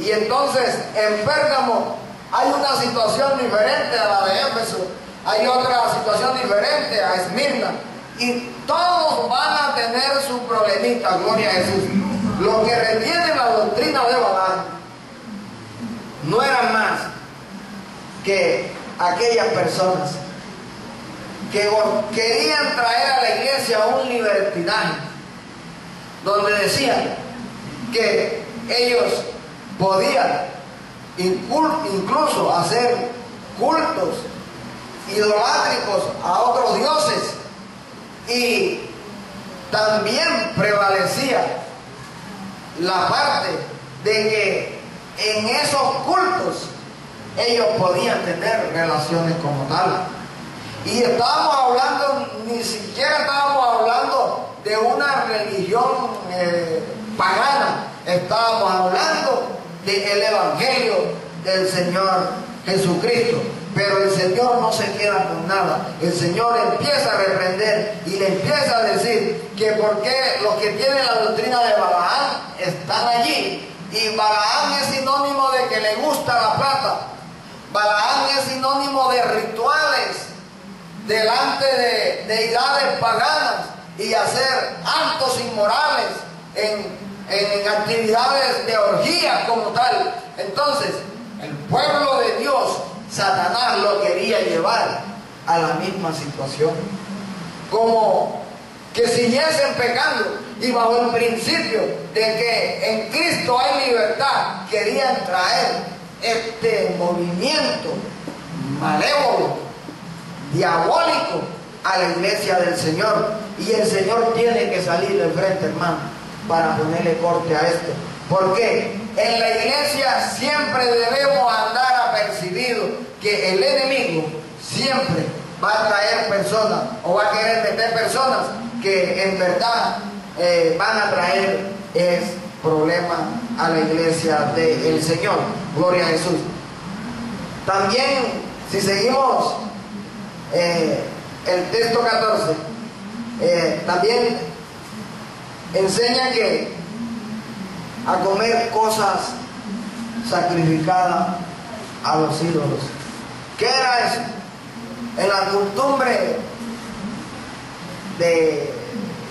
Y entonces en Pérgamo hay una situación diferente a la de Éfeso, hay otra situación diferente a Esmirna, y todos van a tener su problemita, gloria a Jesús. Los que retienen la doctrina de Balaam no eran más que aquellas personas que querían traer a la iglesia un libertinaje, donde decían que ellos podían incluso hacer cultos idolátricos a otros dioses, y también prevalecía la parte de que en esos cultos ellos podían tener relaciones como tal. Y estábamos hablando, ni siquiera estábamos hablando de una religión pagana, estábamos hablando del Evangelio del Señor Jesucristo. Pero el Señor no se queda con nada. El Señor empieza a reprender y le empieza a decir que por qué los que tienen la doctrina de Balaam están allí. Y Balaam es sinónimo de que le gusta la plata. Balaam es sinónimo de rituales delante de deidades paganas y hacer actos inmorales en actividades de orgía como tal. Entonces, el pueblo de Dios, Satanás lo quería llevar a la misma situación, como que siguiesen pecando, y bajo el principio de que en Cristo hay libertad, querían traer este movimiento malévolo, diabólico, a la iglesia del Señor. Y el Señor tiene que salir de frente, hermano, para ponerle corte a esto. ¿Por qué? En la iglesia siempre debemos andar apercibidos que el enemigo siempre va a traer personas o va a querer meter personas que en verdad van a traer problema a la iglesia del Señor. Gloria a Jesús. También, si seguimos el texto 14, también enseña que a comer cosas sacrificadas a los ídolos. ¿Qué era eso? En la costumbre de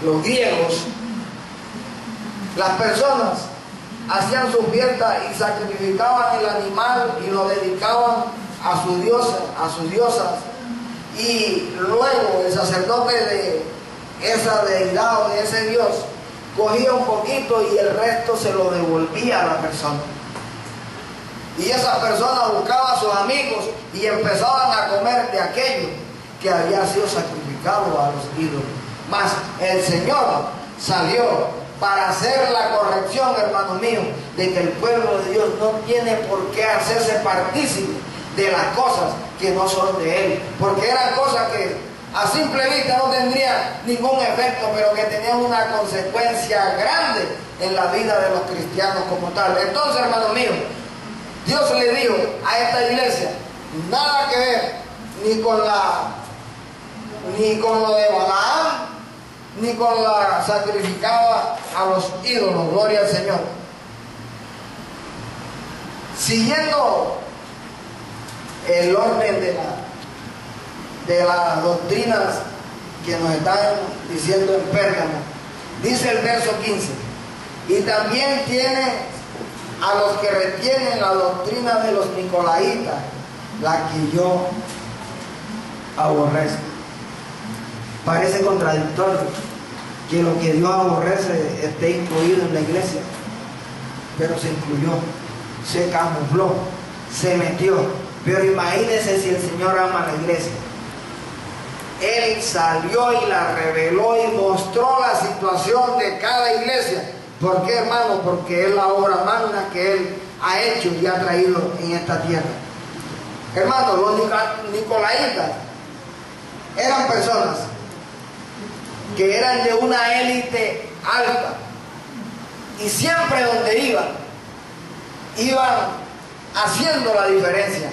los griegos, las personas hacían su fiesta y sacrificaban el animal y lo dedicaban a su diosa, a sus diosas, y luego el sacerdote de esa deidad o de ese dios cogía un poquito y el resto se lo devolvía a la persona. Y esa persona buscaba a sus amigos y empezaban a comer de aquello que había sido sacrificado a los ídolos. Mas el Señor salió para hacer la corrección, hermano mío, de que el pueblo de Dios no tiene por qué hacerse partícipe de las cosas que no son de Él, porque eran cosas que a simple vista no tendrían ningún efecto, pero que tenían una consecuencia grande en la vida de los cristianos como tal. Entonces, hermano mío, Dios le dijo a esta iglesia, nada que ver ni con lo de Balaam, ni con la sacrificada a los ídolos. Gloria al Señor. Siguiendo el orden de las doctrinas que nos están diciendo en Pérgamo, dice el verso 15, y también tiene a los que retienen la doctrina de los nicolaitas, la que yo aborrezco. Parece contradictorio que lo que Dios aborrece esté incluido en la iglesia, pero se incluyó, se camufló, se metió. Pero imagínense si el Señor ama a la iglesia. Él salió y la reveló y mostró la situación de cada iglesia. ¿Por qué, hermano? Porque es la obra magna que Él ha hecho y ha traído en esta tierra. Hermano, los nicolaitas eran personas que eran de una élite alta, y siempre donde iban haciendo la diferencia.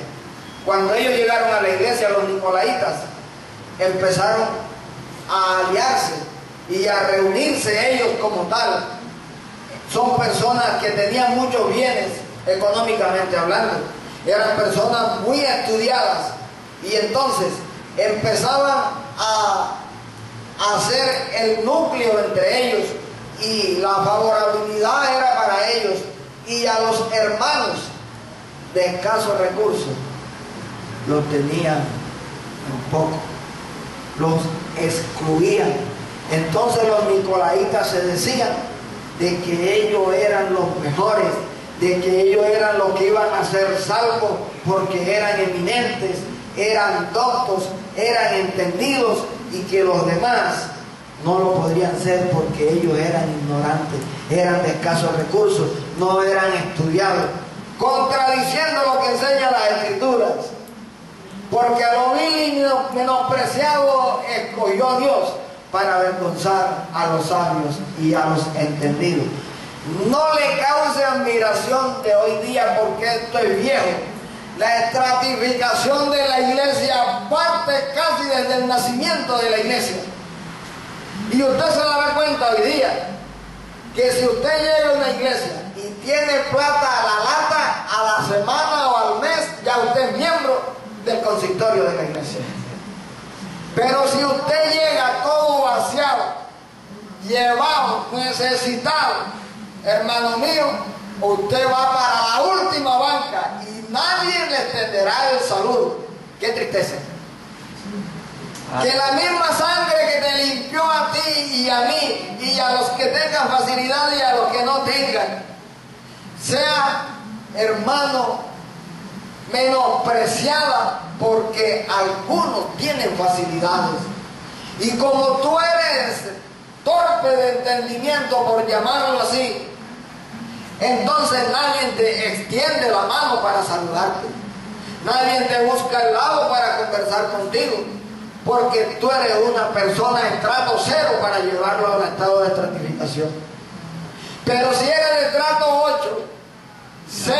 Cuando ellos llegaron a la iglesia, los nicolaitas empezaron a aliarse y a reunirse ellos como tal. Son personas que tenían muchos bienes económicamente hablando, eran personas muy estudiadas, y entonces empezaban a hacer el núcleo entre ellos, y la favorabilidad era para ellos, y a los hermanos de escasos recursos los tenían un poco, los excluían. Entonces los nicolaitas se decían de que ellos eran los mejores, de que ellos eran los que iban a ser salvos porque eran eminentes, eran doctos, eran entendidos, y que los demás no lo podrían ser porque ellos eran ignorantes, eran de escasos recursos, no eran estudiados, contradiciendo lo que enseñan las Escrituras. Porque a lo vil y menospreciado escogió Dios para avergonzar a los sabios y a los entendidos. No le cause admiración de hoy día porque esto es viejo. La estratificación de la iglesia parte casi desde el nacimiento de la iglesia. Y usted se dará cuenta hoy día que si usted llega a una iglesia y tiene plata a la lata, a la semana o al mes, ya usted es miembro del consistorio de la iglesia. Pero si usted llega todo vaciado, llevado, necesitado, hermano mío, usted va para la última banca y nadie le extenderá el saludo. Qué tristeza. Que la misma sangre que te limpió a ti y a mí y a los que tengan facilidad y a los que no tengan, sea, hermano, menospreciada porque algunos tienen facilidades. Y como tú eres torpe de entendimiento, por llamarlo así, entonces nadie te extiende la mano para saludarte. Nadie te busca el lado para conversar contigo, porque tú eres una persona de estrato cero para llevarlo al estado de estratificación. Pero si eres de estrato 8, 6,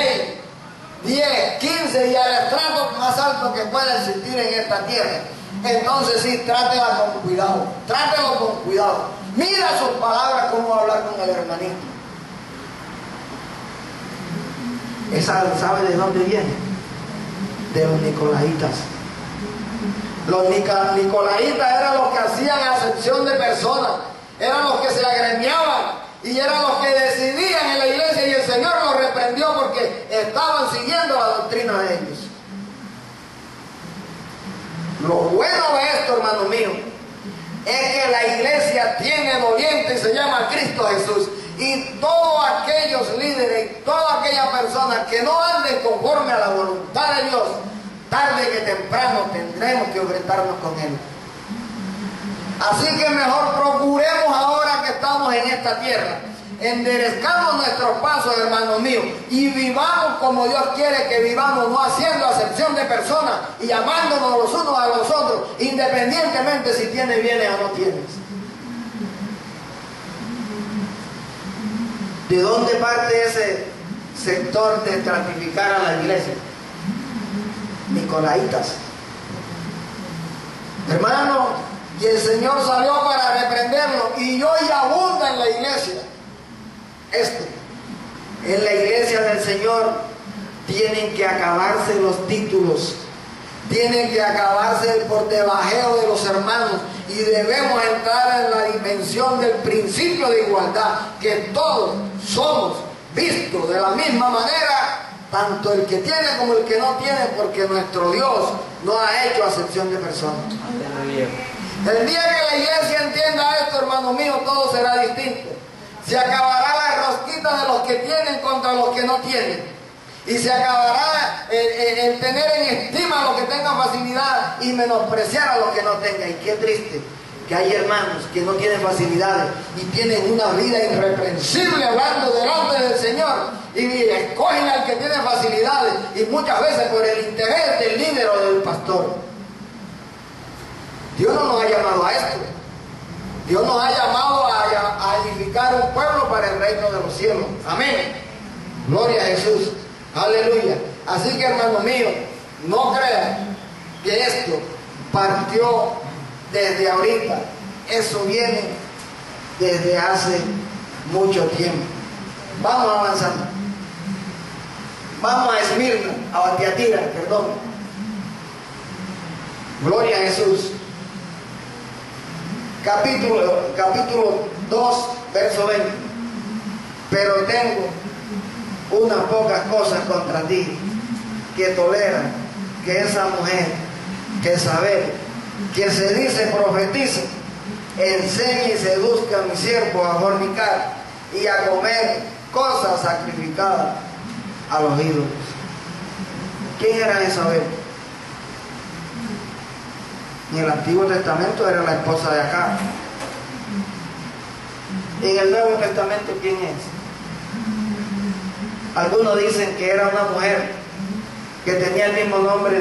10, 15 y al estrato más alto que pueda existir en esta tierra, entonces sí, trátela con cuidado, trátelo con cuidado. Mira sus palabras, cómo hablar con el hermanito. ¿Esa sabe de dónde viene? De los nicolaitas. Los nicolaitas eran los que hacían acepción de personas, eran los que se agremiaban y eran los que decidían en la iglesia, y el Señor los reprendió porque estaban siguiendo la doctrina de ellos. Lo bueno de esto, hermano mío, es que la iglesia tiene doliente y se llama Cristo Jesús. Y todos aquellos líderes y todas aquellas personas que no anden conforme a la voluntad de Dios, tarde que temprano tendremos que enfrentarnos con Él. Así que mejor procuremos ahora que estamos en esta tierra, enderezcamos nuestros pasos, hermanos míos, y vivamos como Dios quiere que vivamos, no haciendo acepción de personas y amándonos los unos a los otros, independientemente si tienes bienes o no tienes. ¿De dónde parte ese sector de estratificar a la iglesia? Nicolaitas. Hermano, y el Señor salió para reprenderlo, y hoy abunda en la iglesia esto. En la iglesia del Señor tienen que acabarse los títulos, tienen que acabarse el portebajeo de los hermanos, y debemos entrar en la dimensión del principio de igualdad, que todos somos vistos de la misma manera, tanto el que tiene como el que no tiene, porque nuestro Dios no ha hecho acepción de personas. Aleluya. El día que la iglesia entienda esto, hermano mío, todo será distinto. Se acabará la rosquita de los que tienen contra los que no tienen. Y se acabará el tener en estima a los que tengan facilidad y menospreciar a los que no tengan. Y qué triste que hay hermanos que no tienen facilidades y tienen una vida irreprensible hablando delante del Señor, y escogen al que tiene facilidades, y muchas veces por el interés del líder o del pastor. Dios no nos ha llamado a esto. Dios nos ha llamado a edificar un pueblo para el reino de los cielos. Amén. Gloria a Jesús. Aleluya. Así que, hermano mío, no crean que esto partió desde ahorita. Eso viene desde hace mucho tiempo. Vamos avanzando. Vamos a Esmirna, a Tiatira, perdón. Gloria a Jesús. Capítulo 2, verso 20. Pero tengo unas pocas cosas contra ti, que toleran que esa mujer, que Jezabel, que se dice profetiza, enseñe y seduzca a mi siervo a fornicar y a comer cosas sacrificadas a los ídolos. ¿Quién era Jezabel? En el Antiguo Testamento era la esposa de Acab. En el Nuevo Testamento, ¿quién es? Algunos dicen que era una mujer que tenía el mismo nombre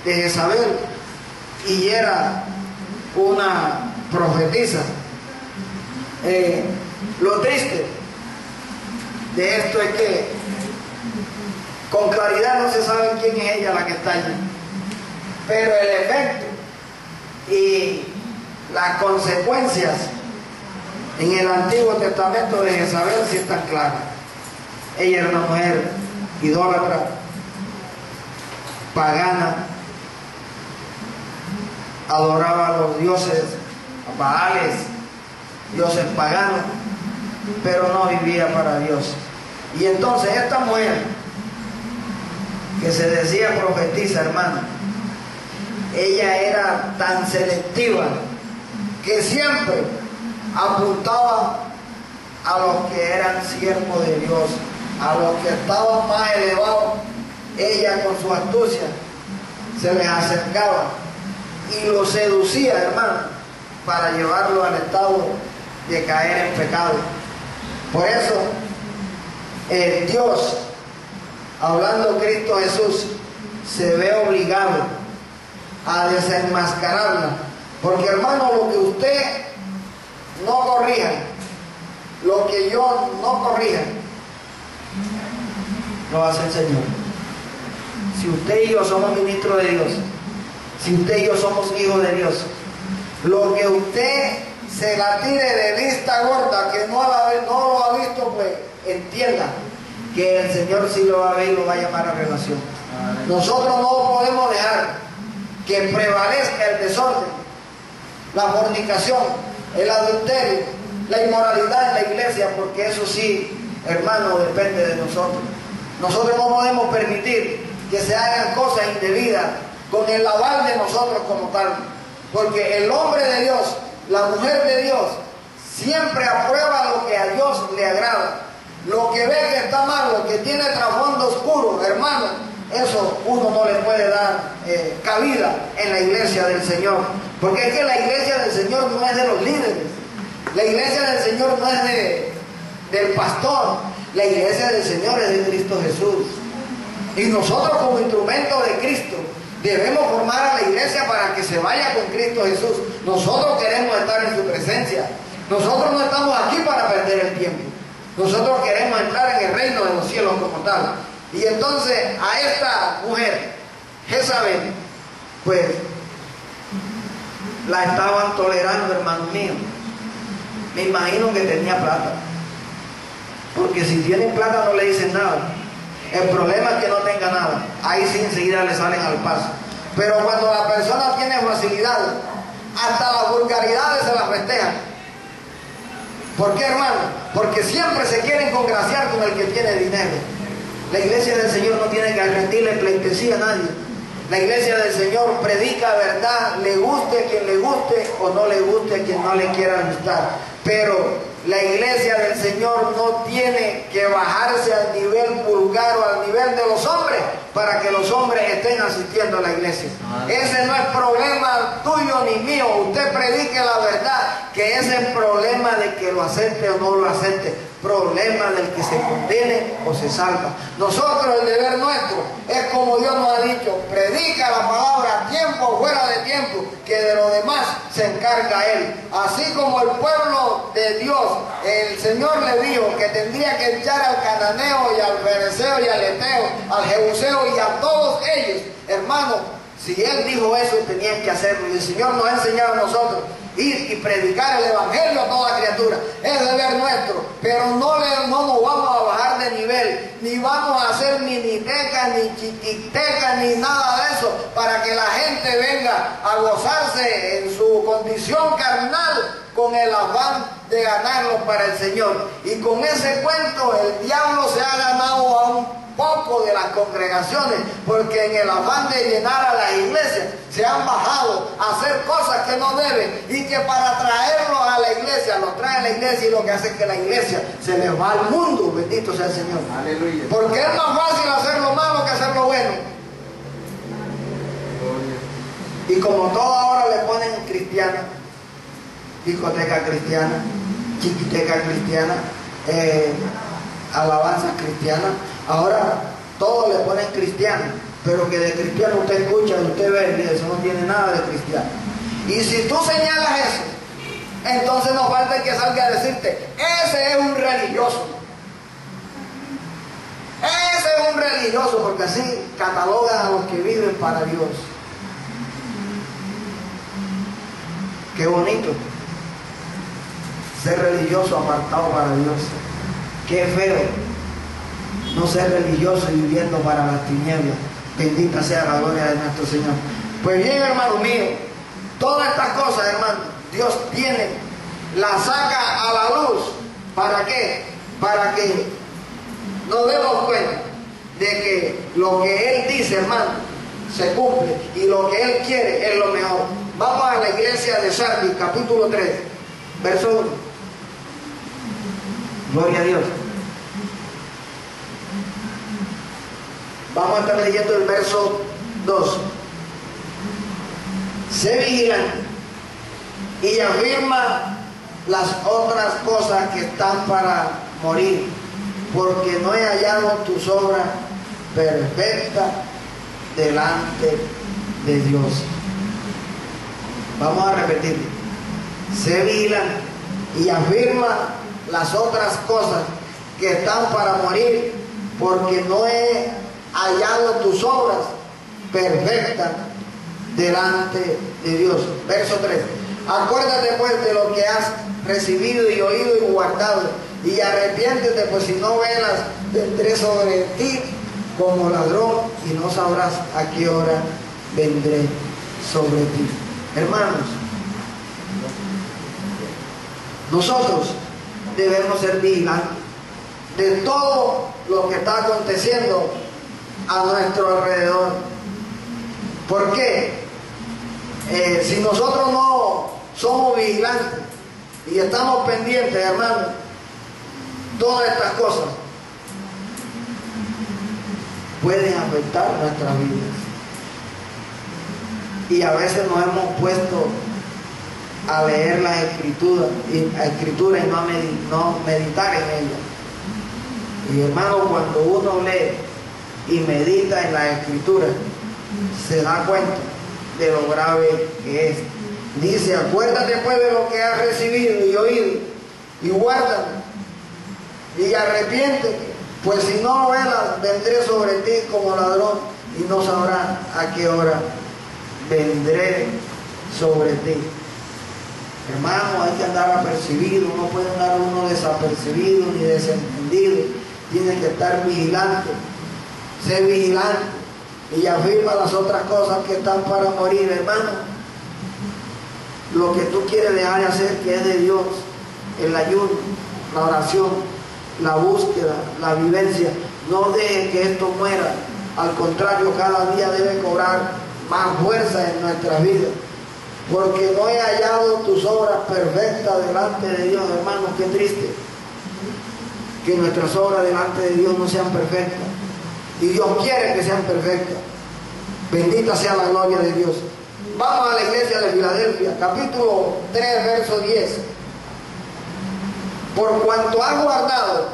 de Jezabel y era una profetisa. Lo triste de esto es que con claridad no se sabe quién es ella la que está allí. Pero el efecto y las consecuencias en el Antiguo Testamento de Jezabel sí están claras. Ella era una mujer idólatra, pagana, adoraba a los dioses, a Baales, dioses paganos, pero no vivía para Dios. Y entonces esta mujer, que se decía profetisa, hermano, ella era tan selectiva que siempre apuntaba a los que eran siervos de Dios, a los que estaban más elevados. Ella con su astucia se les acercaba y los seducía, hermano, para llevarlo al estado de caer en pecado. Por eso Dios, hablando Cristo Jesús, se ve obligado a desenmascararla, porque hermano, lo que usted no corrija, lo que yo no corrija, lo hace el Señor. Si usted y yo somos ministros de Dios, si usted y yo somos hijos de Dios, lo que usted se la tire de vista gorda, que no lo ha visto, pues entienda que el Señor sí lo va a ver y lo va a llamar a relación. Nosotros no podemos dejar que prevalezca el desorden, la fornicación, el adulterio, la inmoralidad en la iglesia, porque eso sí, hermano, depende de nosotros. Nosotros no podemos permitir que se hagan cosas indebidas con el aval de nosotros como tal, porque el hombre de Dios, la mujer de Dios, siempre aprueba lo que a Dios le agrada. Lo que ve que está mal, lo que tiene trasfondo oscuro, hermano, eso uno no le puede dar cabida en la iglesia del Señor, porque es que la iglesia del Señor no es de los líderes, la iglesia del Señor no es del pastor, la iglesia del Señor es de Cristo Jesús. Y nosotros como instrumento de Cristo debemos formar a la iglesia para que se vaya con Cristo Jesús. Nosotros queremos estar en su presencia. Nosotros no estamos aquí para perder el tiempo. Nosotros queremos entrar en el reino de los cielos como tal. Y entonces a esta mujer, Jezabel, pues la estaban tolerando, hermanos míos. Me imagino que tenía plata, porque si tienen plata no le dicen nada. El problema es que no tenga nada, ahí sí enseguida le salen al paso. Pero cuando la persona tiene facilidad, hasta las vulgaridades se las festejan. ¿Por qué, hermano? Porque siempre se quieren congraciar con el que tiene dinero. La iglesia del Señor no tiene que rendirle pleitesía a nadie. La iglesia del Señor predica verdad, le guste a quien le guste o no le guste a quien no le quiera gustar. Pero la iglesia del Señor no tiene que bajarse al nivel vulgar o al nivel de los hombres para que los hombres estén asistiendo a la iglesia. Ese no es problema tuyo ni mío. Usted predique la verdad, que ese es el problema de que lo acepte o no lo acepte. Problema del que se condene o se salva. Nosotros, el deber nuestro es como Dios nos ha dicho: predica la palabra a tiempo o fuera de tiempo, que de lo demás se encarga Él. Así como el pueblo de Dios, el Señor le dijo que tendría que echar al cananeo y al fereceo y al eteo, al jebuseo y a todos ellos, hermano. Si Él dijo eso, tenían que hacerlo. Y el Señor nos ha enseñado a nosotros ir y predicar el evangelio a toda criatura. Es deber nuestro, pero no nos vamos a bajar de nivel, ni vamos a hacer minitecas, ni chiquitecas, ni nada de eso, para que la gente venga a gozarse en su condición carnal con el afán de ganarlo para el Señor. Y con ese cuento el diablo se ha ganado a un poco de las congregaciones, porque en el afán de llenar a las iglesias se han bajado a hacer cosas que no deben, y que para traerlos a la iglesia, los traen a la iglesia, y lo que hace es que la iglesia se les va al mundo. Bendito sea el Señor. Aleluya. Porque es más fácil hacer lo malo que hacer lo bueno. Y como todo ahora le ponen cristiana, discoteca cristiana, chiquiteca cristiana, alabanzas cristianas, ahora todo le ponen cristiano, pero que de cristiano usted escucha, usted ve, y eso no tiene nada de cristiano. Y si tú señalas eso, entonces no falta el que salga a decirte: ese es un religioso. bien religioso, porque así catalogan a los que viven para Dios. Qué bonito ser religioso apartado para Dios. Qué feo no ser religioso y viviendo para las tinieblas. Bendita sea la gloria de nuestro Señor. Pues bien, hermano mío, todas estas cosas, hermano, Dios tiene, las saca a la luz. ¿Para qué? Para que nos demos cuenta de que lo que Él dice, hermano, se cumple, y lo que Él quiere es lo mejor. Vamos a la iglesia de Sardis, capítulo 3, verso 1. Gloria a Dios. Vamos a estar leyendo el verso 2. Sé vigilante y afirma las otras cosas que están para morir, porque no he hallado tus obras perfectas delante de Dios. Vamos a repetir. Sé vigilante y afirma las otras cosas que están para morir, porque no he hallado tus obras perfectas delante de Dios. Verso 3. Acuérdate pues de lo que has recibido y oído y guardado, y arrepiéntete, pues si no velas, vendré sobre ti como ladrón, y no sabrás a qué hora vendré sobre ti. Hermanos, nosotros debemos ser vigilantes de todo lo que está aconteciendo a nuestro alrededor. ¿Por qué? Si nosotros no somos vigilantes y estamos pendientes, hermanos, todas estas cosas pueden afectar nuestras vidas. Y a veces nos hemos puesto a leer las escrituras y no meditar en ellas. Y hermano, cuando uno lee y medita en las escrituras, se da cuenta de lo grave que es. Dice, acuérdate pues de lo que has recibido y oído, y guárdalo, y arrepiéntete, pues si no velas, vendré sobre ti como ladrón, y no sabrás a qué hora vendré sobre ti. Hermano, hay que andar apercibido, no puede andar uno desapercibido ni desentendido, tiene que estar vigilante, ser vigilante, y afirma las otras cosas que están para morir. Hermano, lo que tú quieres dejar de hacer, que es de Dios, el ayuno, la oración, la búsqueda, la vivencia, no deje que esto muera. Al contrario, cada día debe cobrar más fuerza en nuestra vida, porque no he hallado tus obras perfectas delante de Dios. Hermanos, qué triste que nuestras obras delante de Dios no sean perfectas, y Dios quiere que sean perfectas. Bendita sea la gloria de Dios. Vamos a la iglesia de Filadelfia, capítulo 3, verso 10. Por cuanto has guardado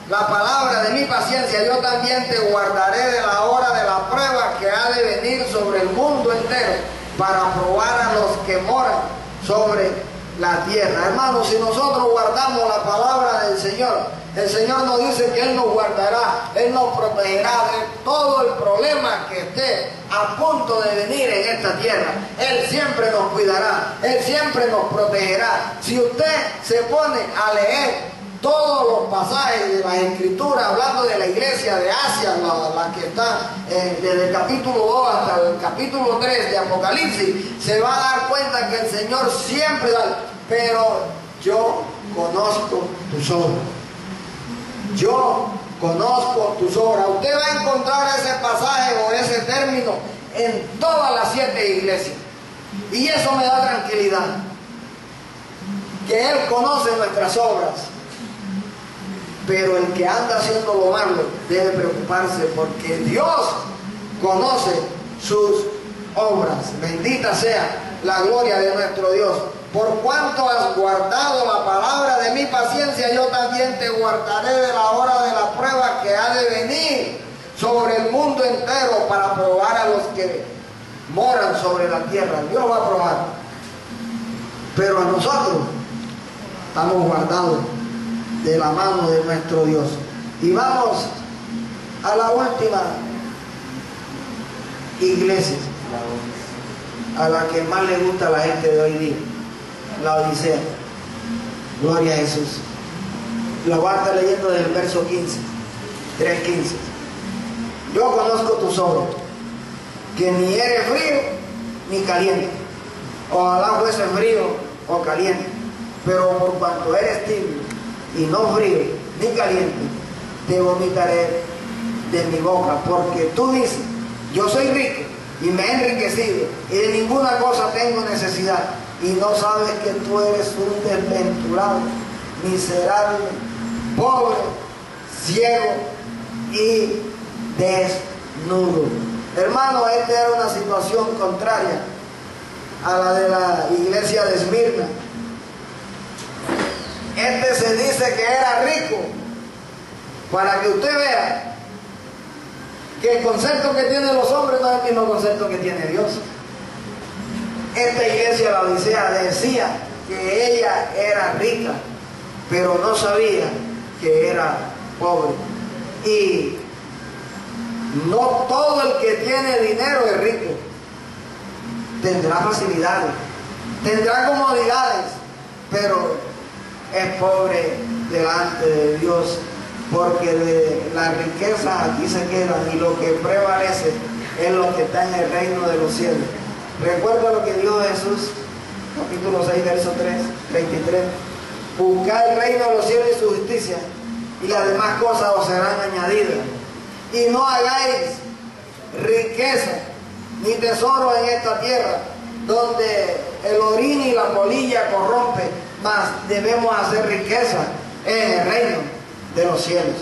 la palabra de mi paciencia, yo también te guardaré de la hora de la prueba que ha de venir sobre el mundo entero, para probar a los que moran sobre la tierra. Hermanos, si nosotros guardamos la palabra del Señor, el Señor nos dice que Él nos guardará, Él nos protegerá de todo el problema que esté a punto de venir en esta tierra. Él siempre nos cuidará, Él siempre nos protegerá. Si usted se pone a leer todos los pasajes de las escrituras hablando de la iglesia de Asia, la que está desde el capítulo 2 hasta el capítulo 3 de Apocalipsis, se va a dar cuenta que el Señor siempre da, pero yo conozco tus obras. Yo conozco tus obras. Usted va a encontrar ese pasaje o ese término en todas las 7 iglesias. Y eso me da tranquilidad, que Él conoce nuestras obras. Pero el que anda haciendo lo malo debe preocuparse, porque Dios conoce sus obras. Bendita sea la gloria de nuestro Dios. Por cuanto has guardado la palabra de mi paciencia, yo también te guardaré de la hora de la prueba que ha de venir sobre el mundo entero, para probar a los que moran sobre la tierra. Dios va a probar, pero a nosotros estamos guardados de la mano de nuestro Dios. Y vamos a la última iglesia, a la que más le gusta a la gente de hoy día, la Odisea. Gloria a Jesús. La voy a estar leyendo desde el verso 15, 3:15. Yo conozco tus obras, que ni eres frío ni caliente. Ojalá fuese frío o caliente, pero por cuanto eres tibio y no frío ni caliente, te vomitaré de mi boca, porque tú dices, yo soy rico y me he enriquecido y de ninguna cosa tengo necesidad, y no sabes que tú eres un desventurado, miserable, pobre, ciego y desnudo. Hermano, esta era una situación contraria a la de la iglesia de Esmirna. Este se dice que era rico, para que usted vea que el concepto que tienen los hombres no es el mismo concepto que tiene Dios. Esta iglesia, la Odisea, decía que ella era rica, pero no sabía que era pobre. Y no todo el que tiene dinero es rico. Tendrá facilidades, tendrá comodidades, pero es pobre delante de Dios, porque de las riquezas aquí se quedan y lo que prevalece es lo que está en el reino de los cielos. Recuerda lo que dijo Jesús, capítulo 6, verso 23. Buscad el reino de los cielos y su justicia, y las demás cosas os serán añadidas. Y no hagáis riqueza ni tesoro en esta tierra, donde el orín y la polilla corrompen, mas debemos hacer riqueza en el reino de los cielos.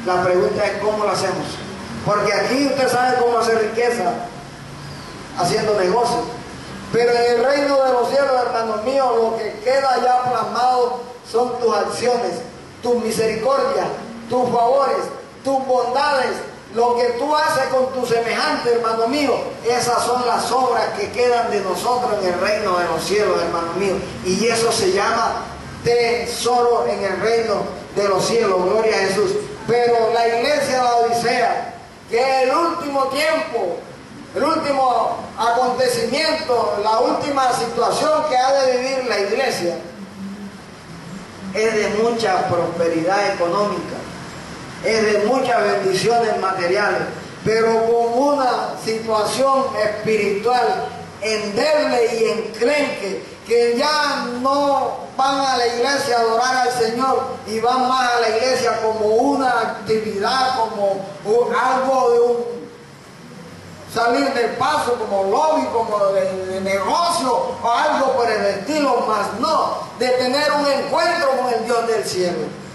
La pregunta es cómo lo hacemos, porque aquí usted sabe cómo hacer riqueza haciendo negocios, pero en el reino de los cielos, hermanos míos, lo que queda ya plasmado son tus acciones, tus misericordias, tus favores, tus bondades. Lo que tú haces con tu semejante, hermano mío, esas son las obras que quedan de nosotros en el reino de los cielos, hermano mío. Y eso se llama tesoro en el reino de los cielos, gloria a Jesús. Pero la iglesia de la Odisea, que es el último tiempo, el último acontecimiento, la última situación que ha de vivir la iglesia, es de mucha prosperidad económica, es de muchas bendiciones materiales, pero con una situación espiritual endeble y enclenque, que ya no van a la iglesia a adorar al Señor y van más a la iglesia como una actividad, como algo de un salir del paso, como lobby, como de negocio o algo por el estilo, más no, de tener un encuentro con el Dios del cielo.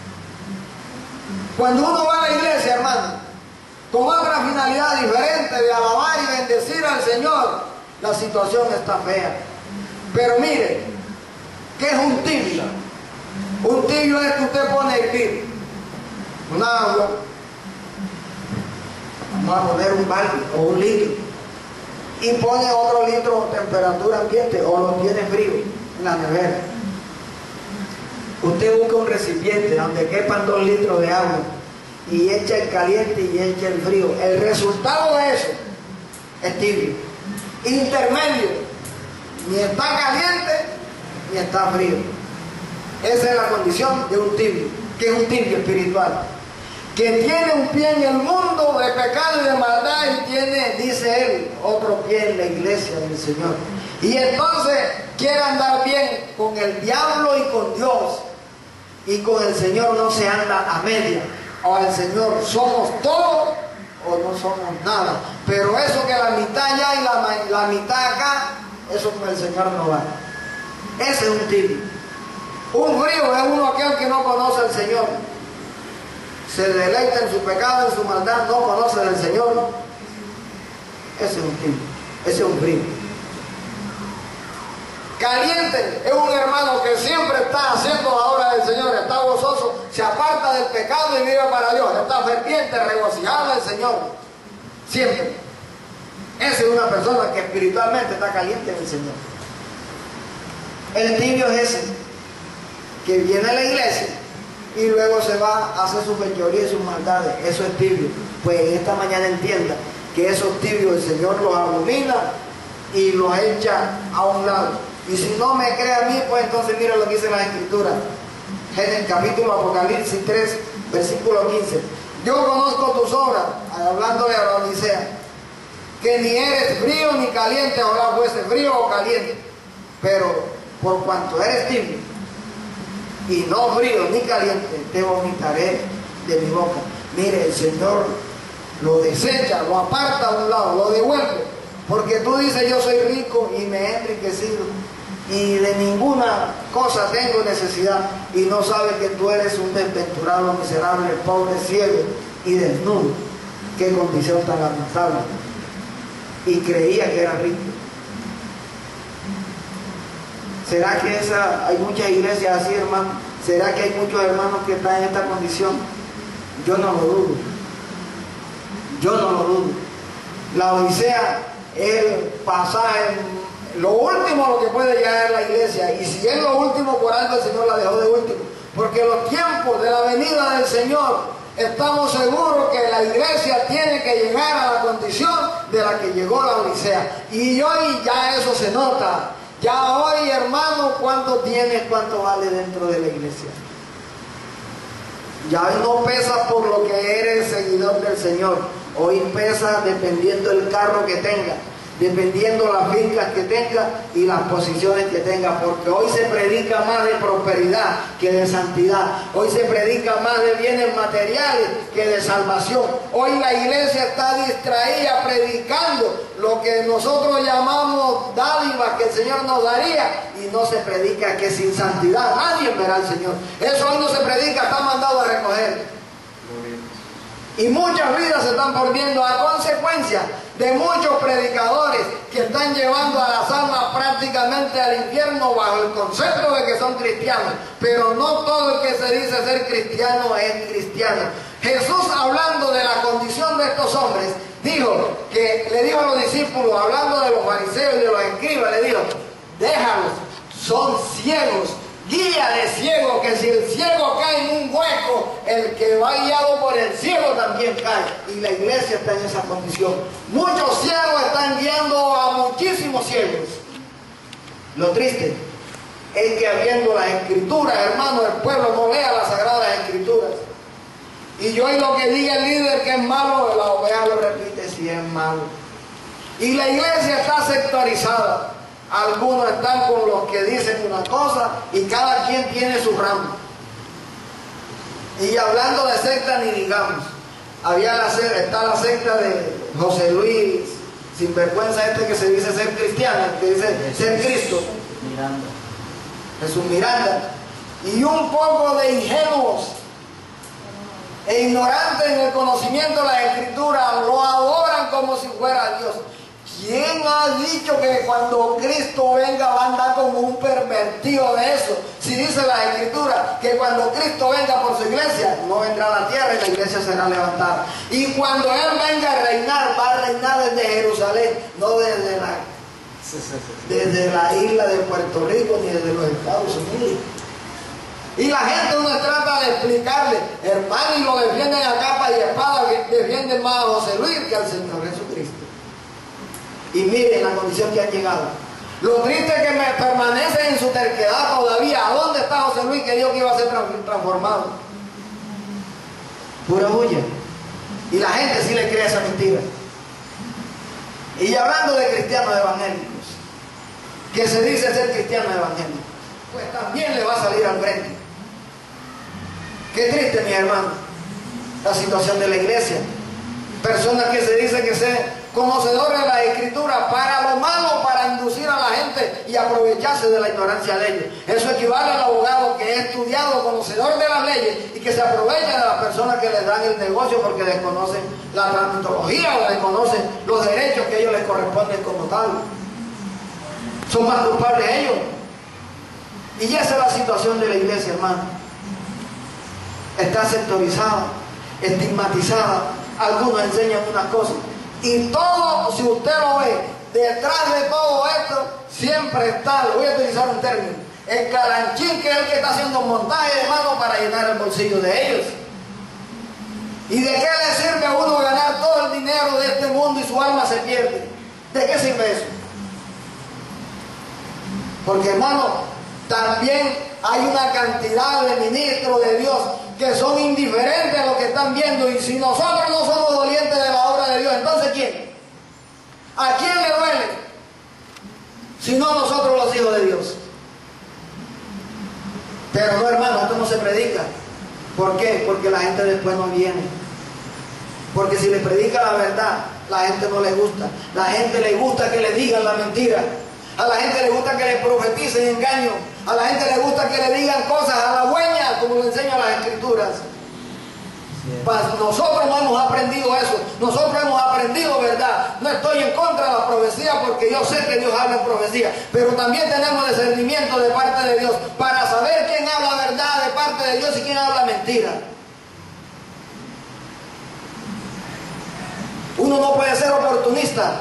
Cuando uno va a la iglesia, hermano, con otra finalidad diferente de alabar y bendecir al Señor, la situación está fea. Pero mire, ¿qué es un tibio? Un tibio es que usted pone a hervir un agua, vamos a poner un balde o un litro, y pone otro litro temperatura ambiente o lo tiene frío en la nevera. Usted busca un recipiente donde quepan 2 litros de agua y echa el caliente y echa el frío. El resultado de eso es tibio. Intermedio, ni está caliente ni está frío. Esa es la condición de un tibio. que es un tibio espiritual, que tiene un pie en el mundo de pecado y de maldad y tiene, dice él, otro pie en la iglesia del Señor. Y entonces quiere andar bien con el diablo y con Dios, y con el Señor no se anda a media. O el Señor somos todo o no somos nada. Pero eso que la mitad allá y la mitad acá, eso con el Señor no va. Ese es un tibio. Un frío es uno aquel que no conoce al Señor, se deleita en su pecado, en su maldad, no conoce del Señor. Ese es un tibio, ese es un frío. Caliente es un hermano que siempre está haciendo la obra del Señor, está gozoso, se aparta del pecado y vive para Dios, está ferviente, regocijado del Señor, siempre. Esa es una persona que espiritualmente está caliente en el Señor. El tibio es ese, que viene a la iglesia, y luego se va a hacer sus fechorías y sus maldades. Eso es tibio. Pues en esta mañana entienda que esos tibios el Señor los abomina y los echa a un lado. Y si no me cree a mí, pues entonces mira lo que dice la Escritura. En el capítulo Apocalipsis 3, versículo 15. Yo conozco tus obras, hablándole a la Odisea, que ni eres frío ni caliente, ojalá fuese frío o caliente. Pero por cuanto eres tibio y no frío ni caliente, te vomitaré de mi boca. Mire, el Señor lo desecha, lo aparta a un lado, lo devuelve. Porque tú dices, yo soy rico y me he enriquecido y de ninguna cosa tengo necesidad, y no sabes que tú eres un desventurado, miserable, pobre, ciego y desnudo. Qué condición tan lamentable. Y creía que era rico. ¿Será que hay muchas iglesias así, hermano? ¿Será que hay muchos hermanos que están en esta condición? Yo no lo dudo. Yo no lo dudo. La Odisea es el pasaje, lo último a lo que puede llegar a la iglesia. Y si es lo último, por algo el Señor la dejó de último. Porque los tiempos de la venida del Señor, estamos seguros que la iglesia tiene que llegar a la condición de la que llegó la Odisea. Y hoy ya eso se nota. Ya hoy, hermano, ¿cuánto tienes, cuánto vale dentro de la iglesia? Ya hoy no pesa por lo que eres seguidor del Señor. Hoy pesa dependiendo del carro que tenga, dependiendo las fincas que tenga y las posiciones que tenga, porque hoy se predica más de prosperidad que de santidad. Hoy se predica más de bienes materiales que de salvación. Hoy la iglesia está distraída predicando lo que nosotros llamamos dádivas que el Señor nos daría, y no se predica que sin santidad nadie verá al Señor. Eso hoy no se predica, está mandado a recoger. Y muchas vidas se están perdiendo a consecuencia de muchos predicadores que están llevando a las almas prácticamente al infierno bajo el concepto de que son cristianos. Pero no todo el que se dice ser cristiano es cristiano. Jesús, hablando de la condición de estos hombres, le dijo a los discípulos, hablando de los fariseos y de los escribas, le dijo: déjalos, son ciegos. Guía de ciego, que si el ciego cae en un hueco, el que va guiado por el ciego también cae. Y la iglesia está en esa condición. Muchos ciegos están guiando a muchísimos ciegos. Lo triste es que habiendo las escrituras, hermano, el pueblo no lea las sagradas escrituras. Y yo, y lo que diga el líder que es malo, la oveja lo repite si es malo. Y la iglesia está sectorizada. Algunos están con los que dicen una cosa y cada quien tiene su ramo. Y hablando de secta, ni digamos. Está la secta de José Luis, sinvergüenza que se dice ser cristiano, que dice ser Cristo. Miranda. Jesús Miranda. Y un poco de ingenuos e ignorantes en el conocimiento de la Escritura, lo adoran como si fuera Dios. ¿Quién ha dicho que cuando Cristo venga va a andar como un pervertido de eso? Si dice la Escritura que cuando Cristo venga por su iglesia, no vendrá a la tierra y la iglesia será levantada. Y cuando Él venga a reinar, va a reinar desde Jerusalén, no desde la isla de Puerto Rico ni desde los Estados Unidos. Y la gente uno trata de explicarle, hermano, y lo defienden a capa y espada, que defienden más a José Luis que al Señor Jesucristo. Y miren la condición que han llegado. Lo triste es que me permanecen en su terquedad todavía. ¿A dónde está José Luis que dijo que iba a ser transformado? Pura bulla. Y la gente sí le cree esa mentira. Y hablando de cristianos evangélicos, que se dice ser cristianos evangélicos, pues también le va a salir al frente. Qué triste, mi hermano, la situación de la iglesia. Personas que se dicen que ser conocedores de la Escritura para lo malo, para inducir a la gente y aprovecharse de la ignorancia de ellos. Eso equivale al abogado que es estudiado, conocedor de las leyes y que se aprovecha de las personas que les dan el negocio porque desconocen la tramitología o desconocen los derechos que a ellos les corresponden como tal. Son más culpables ellos. Y esa es la situación de la iglesia, hermano. Está sectorizada, estigmatizada. Algunos enseñan unas cosas. Y todo, si usted lo ve, detrás de todo esto, siempre está, le voy a utilizar un término, el calanchín, que es el que está haciendo montaje, hermano, para llenar el bolsillo de ellos. ¿Y de qué le sirve a uno ganar todo el dinero de este mundo y su alma se pierde? ¿De qué sirve eso? Porque, hermano, también hay una cantidad de ministros de Dios que son indiferentes a lo que están viendo, y si nosotros no somos dolientes de la obra de Dios, entonces ¿quién? ¿A quién le duele? Si no nosotros, los hijos de Dios. Pero no, hermano, esto no se predica. ¿Por qué? Porque la gente después no viene. Porque si le predica la verdad, la gente no le gusta. La gente le gusta que le digan la mentira. A la gente le gusta que le profeticen engaño. A la gente le gusta que le digan cosas halagüeñas, como lo enseñan las Escrituras. Nosotros no hemos aprendido eso. Nosotros hemos aprendido verdad. No estoy en contra de la profecía, porque yo sé que Dios habla en profecía. Pero también tenemos discernimiento de parte de Dios para saber quién habla verdad de parte de Dios y quién habla mentira. Uno no puede ser oportunista.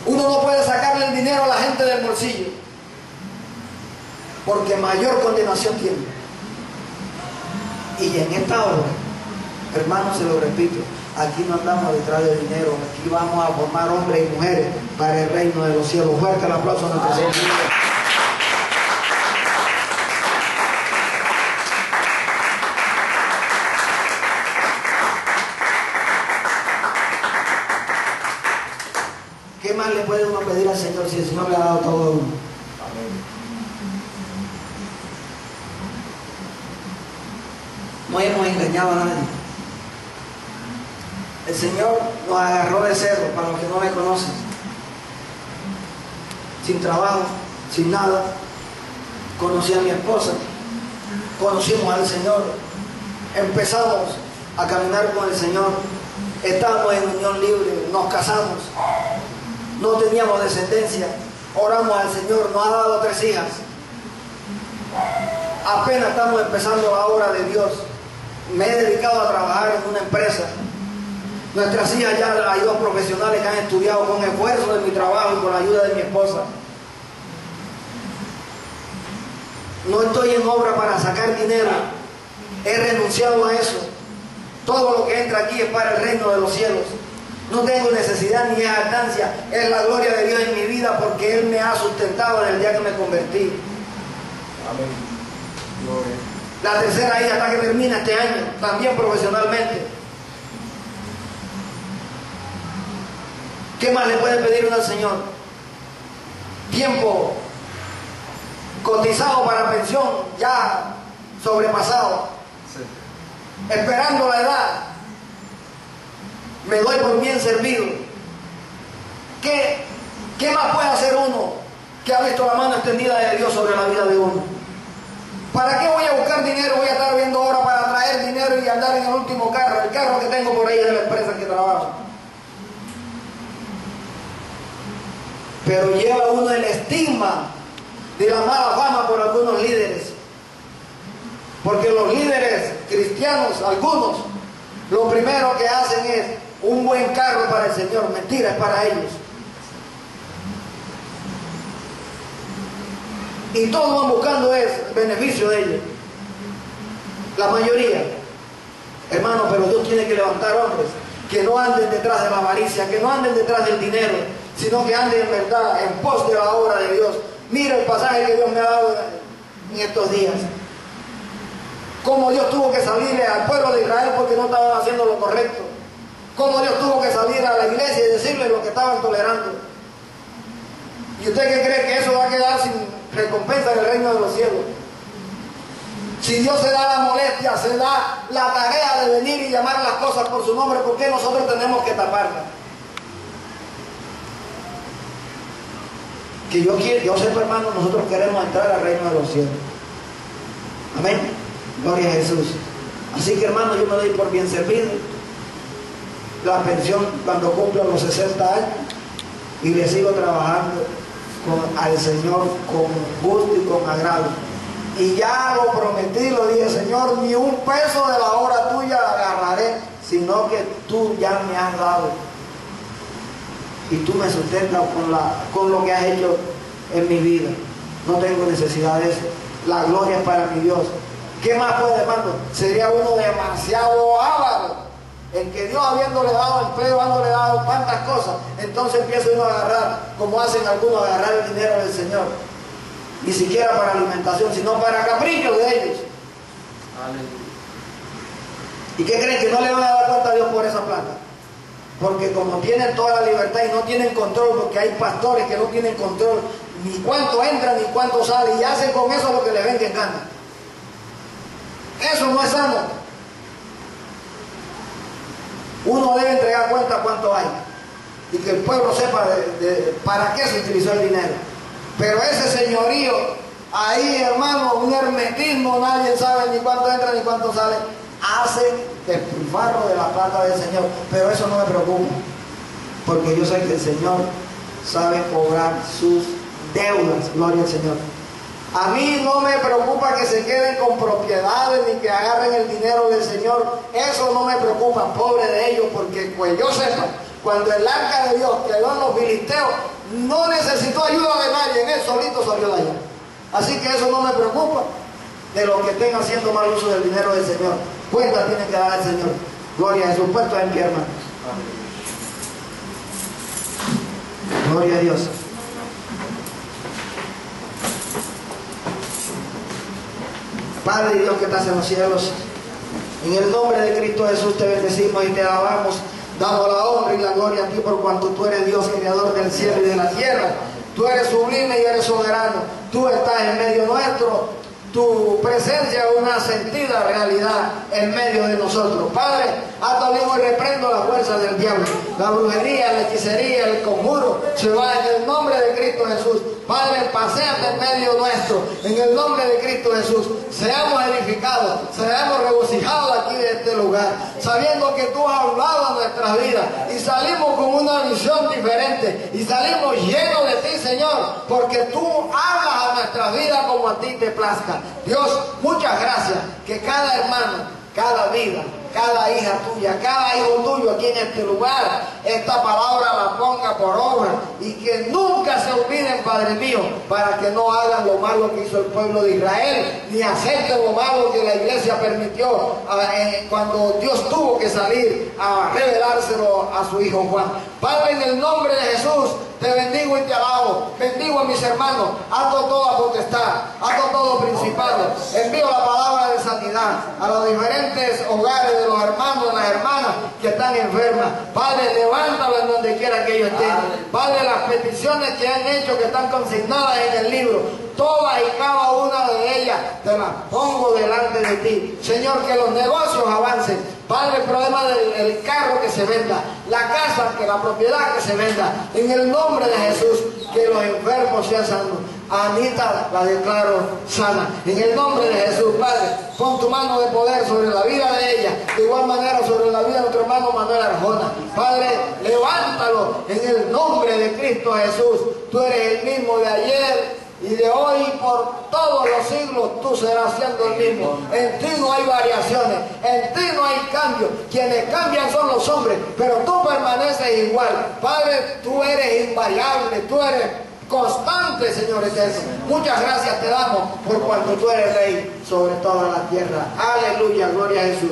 Uno no puede sacarle el dinero a la gente del bolsillo, porque mayor condenación tiene. Y en esta hora, hermanos, se lo repito, aquí no andamos detrás de dinero, aquí vamos a formar hombres y mujeres para el reino de los cielos. Fuerte el aplauso a nuestro Señor. ¿Qué más le puede uno pedir al Señor si el Señor le ha dado todo a uno? No hemos engañado a nadie. El Señor nos agarró de cerro, para los que no me conocen, sin trabajo, sin nada. Conocí a mi esposa, conocimos al Señor, empezamos a caminar con el Señor, estábamos en unión libre, nos casamos, no teníamos descendencia, oramos al Señor, nos ha dado 3 hijas. Apenas estamos empezando la obra de Dios. Me he dedicado a trabajar en una empresa. Nuestras hijas, ya hay 2 profesionales que han estudiado con esfuerzo de mi trabajo y con la ayuda de mi esposa. No estoy en obra para sacar dinero. He renunciado a eso. Todo lo que entra aquí es para el reino de los cielos. No tengo necesidad ni jactancia. Es la gloria de Dios en mi vida, porque Él me ha sustentado desde el día que me convertí. Amén. Gloria. La tercera hija hasta que termina este año, también profesionalmente. ¿Qué más le puede pedir uno al Señor? Tiempo cotizado para pensión, ya sobrepasado. Sí. Esperando la edad. Me doy por bien servido. ¿Qué más puede hacer uno que ha visto la mano extendida de Dios sobre la vida de uno? ¿Para qué voy a buscar dinero? Voy a estar viendo ahora para traer dinero y andar en el último carro. El carro que tengo por ahí es de la empresa en que trabajo. Pero lleva uno el estigma de la mala fama por algunos líderes. Porque los líderes cristianos, algunos, lo primero que hacen es un buen carro para el Señor. Mentira, es para ellos. Y todos van buscando es el beneficio de ellos. La mayoría. Hermano, pero Dios tiene que levantar hombres que no anden detrás de la avaricia, que no anden detrás del dinero, sino que anden en verdad en pos de la obra de Dios. Mira el pasaje que Dios me ha dado en estos días. Cómo Dios tuvo que salirle al pueblo de Israel porque no estaban haciendo lo correcto. Cómo Dios tuvo que salir a la iglesia y decirle lo que estaban tolerando. ¿Y usted qué cree que eso va a quedar sin recompensa en el reino de los cielos? Si Dios se da la molestia, se da la tarea de venir y llamar las cosas por su nombre, ¿por qué nosotros tenemos que taparlas? Que yo sepa, hermano, nosotros queremos entrar al reino de los cielos. Amén. Gloria a Jesús. Así que, hermano, yo me doy por bien servido. La pensión cuando cumpla los 60 años, y le sigo trabajando al Señor con gusto y con agrado. Y ya lo prometí, lo dije: Señor, ni un peso de la obra tuya agarraré, sino que tú ya me has dado. Y tú me sustentas con lo que has hecho en mi vida. No tengo necesidad de eso. La gloria es para mi Dios. ¿Qué más puede, hermano? Sería uno demasiado avaro, en que Dios, habiéndole dado empleo, habiéndole dado tantas cosas, entonces empieza uno a agarrar, como hacen algunos, a agarrar el dinero del Señor. Ni siquiera para alimentación, sino para caprichos de ellos. Aleluya. ¿Y qué creen? Que no le van a dar cuenta a Dios por esa plata. Porque como tienen toda la libertad y no tienen control, porque hay pastores que no tienen control, ni cuánto entra ni cuánto sale, y hacen con eso lo que les venga en gana. Eso no es sano. Uno debe entregar cuenta cuánto hay y que el pueblo sepa para qué se utilizó el dinero. Pero ese señorío ahí, hermano, un hermetismo, nadie sabe ni cuánto entra ni cuánto sale, hace despilfarro de la plata del Señor. Pero eso no me preocupa, porque yo sé que el Señor sabe cobrar sus deudas. Gloria al Señor. A mí no me preocupa que se queden con propiedades ni que agarren el dinero del Señor. Eso no me preocupa, pobre de ellos, porque pues yo sepa, cuando el arca de Dios quedó en los filisteos, no necesitó ayuda de nadie, en él solito salió de allá. Así que eso no me preocupa de los que estén haciendo mal uso del dinero del Señor. Cuenta tiene que dar al Señor. Gloria a Jesús. Puesto en pie, hermano. Gloria a Dios. Padre Dios que estás en los cielos, en el nombre de Cristo Jesús te bendecimos y te alabamos. Damos la honra y la gloria a ti por cuanto tú eres Dios, creador del cielo y de la tierra. Tú eres sublime y eres soberano. Tú estás en medio nuestro. Tu presencia es una sentida realidad en medio de nosotros. Padre, ato mismo y reprendo la fuerza del diablo. La brujería, la hechicería, el conjuro se va en el nombre de Cristo Jesús. Padre, paséate en medio nuestro, en el nombre de Cristo Jesús. Seamos edificados, seamos regocijados aquí de este lugar, sabiendo que tú has hablado a nuestras vidas y salimos con una visión diferente y salimos llenos de ti, Señor, porque tú hablas a nuestras vidas como a ti te plazca. Dios, muchas gracias, que cada hermano, cada vida, cada hija tuya, cada hijo tuyo aquí en este lugar, esta palabra la ponga por obra y que nunca se olviden, Padre mío, para que no hagan lo malo que hizo el pueblo de Israel, ni acepten lo malo que la iglesia permitió cuando Dios tuvo que salir a revelárselo a su hijo Juan. Padre, en el nombre de Jesús, te bendigo y te alabo. Bendigo a mis hermanos. Ato toda potestad. Ato todo principado. Envío la palabra de sanidad a los diferentes hogares de los hermanos y las hermanas que están enfermas. Padre, levántalo en donde quiera que ellos estén. Padre, las peticiones que han hecho, que están consignadas en el libro, todas y cada una de ellas te las pongo delante de ti. Señor, que los negocios avancen. Padre, el problema del carro que se venda, la casa, que la propiedad que se venda, en el nombre de Jesús, que los enfermos sean sanos. A Anita la declaro sana. En el nombre de Jesús, Padre, pon tu mano de poder sobre la vida de ella, de igual manera sobre la vida de nuestro hermano Manuel Arjona. Padre, levántalo en el nombre de Cristo Jesús. Tú eres el mismo de ayer y de hoy por todos los siglos. Tú serás siendo el mismo. En ti no hay variaciones, en ti no hay cambio. Quienes cambian son los hombres, pero tú permaneces igual. Padre, tú eres invariable, tú eres constante, Señor eterno. Muchas gracias te damos por cuanto tú eres Rey sobre toda la tierra. Aleluya, gloria a Jesús.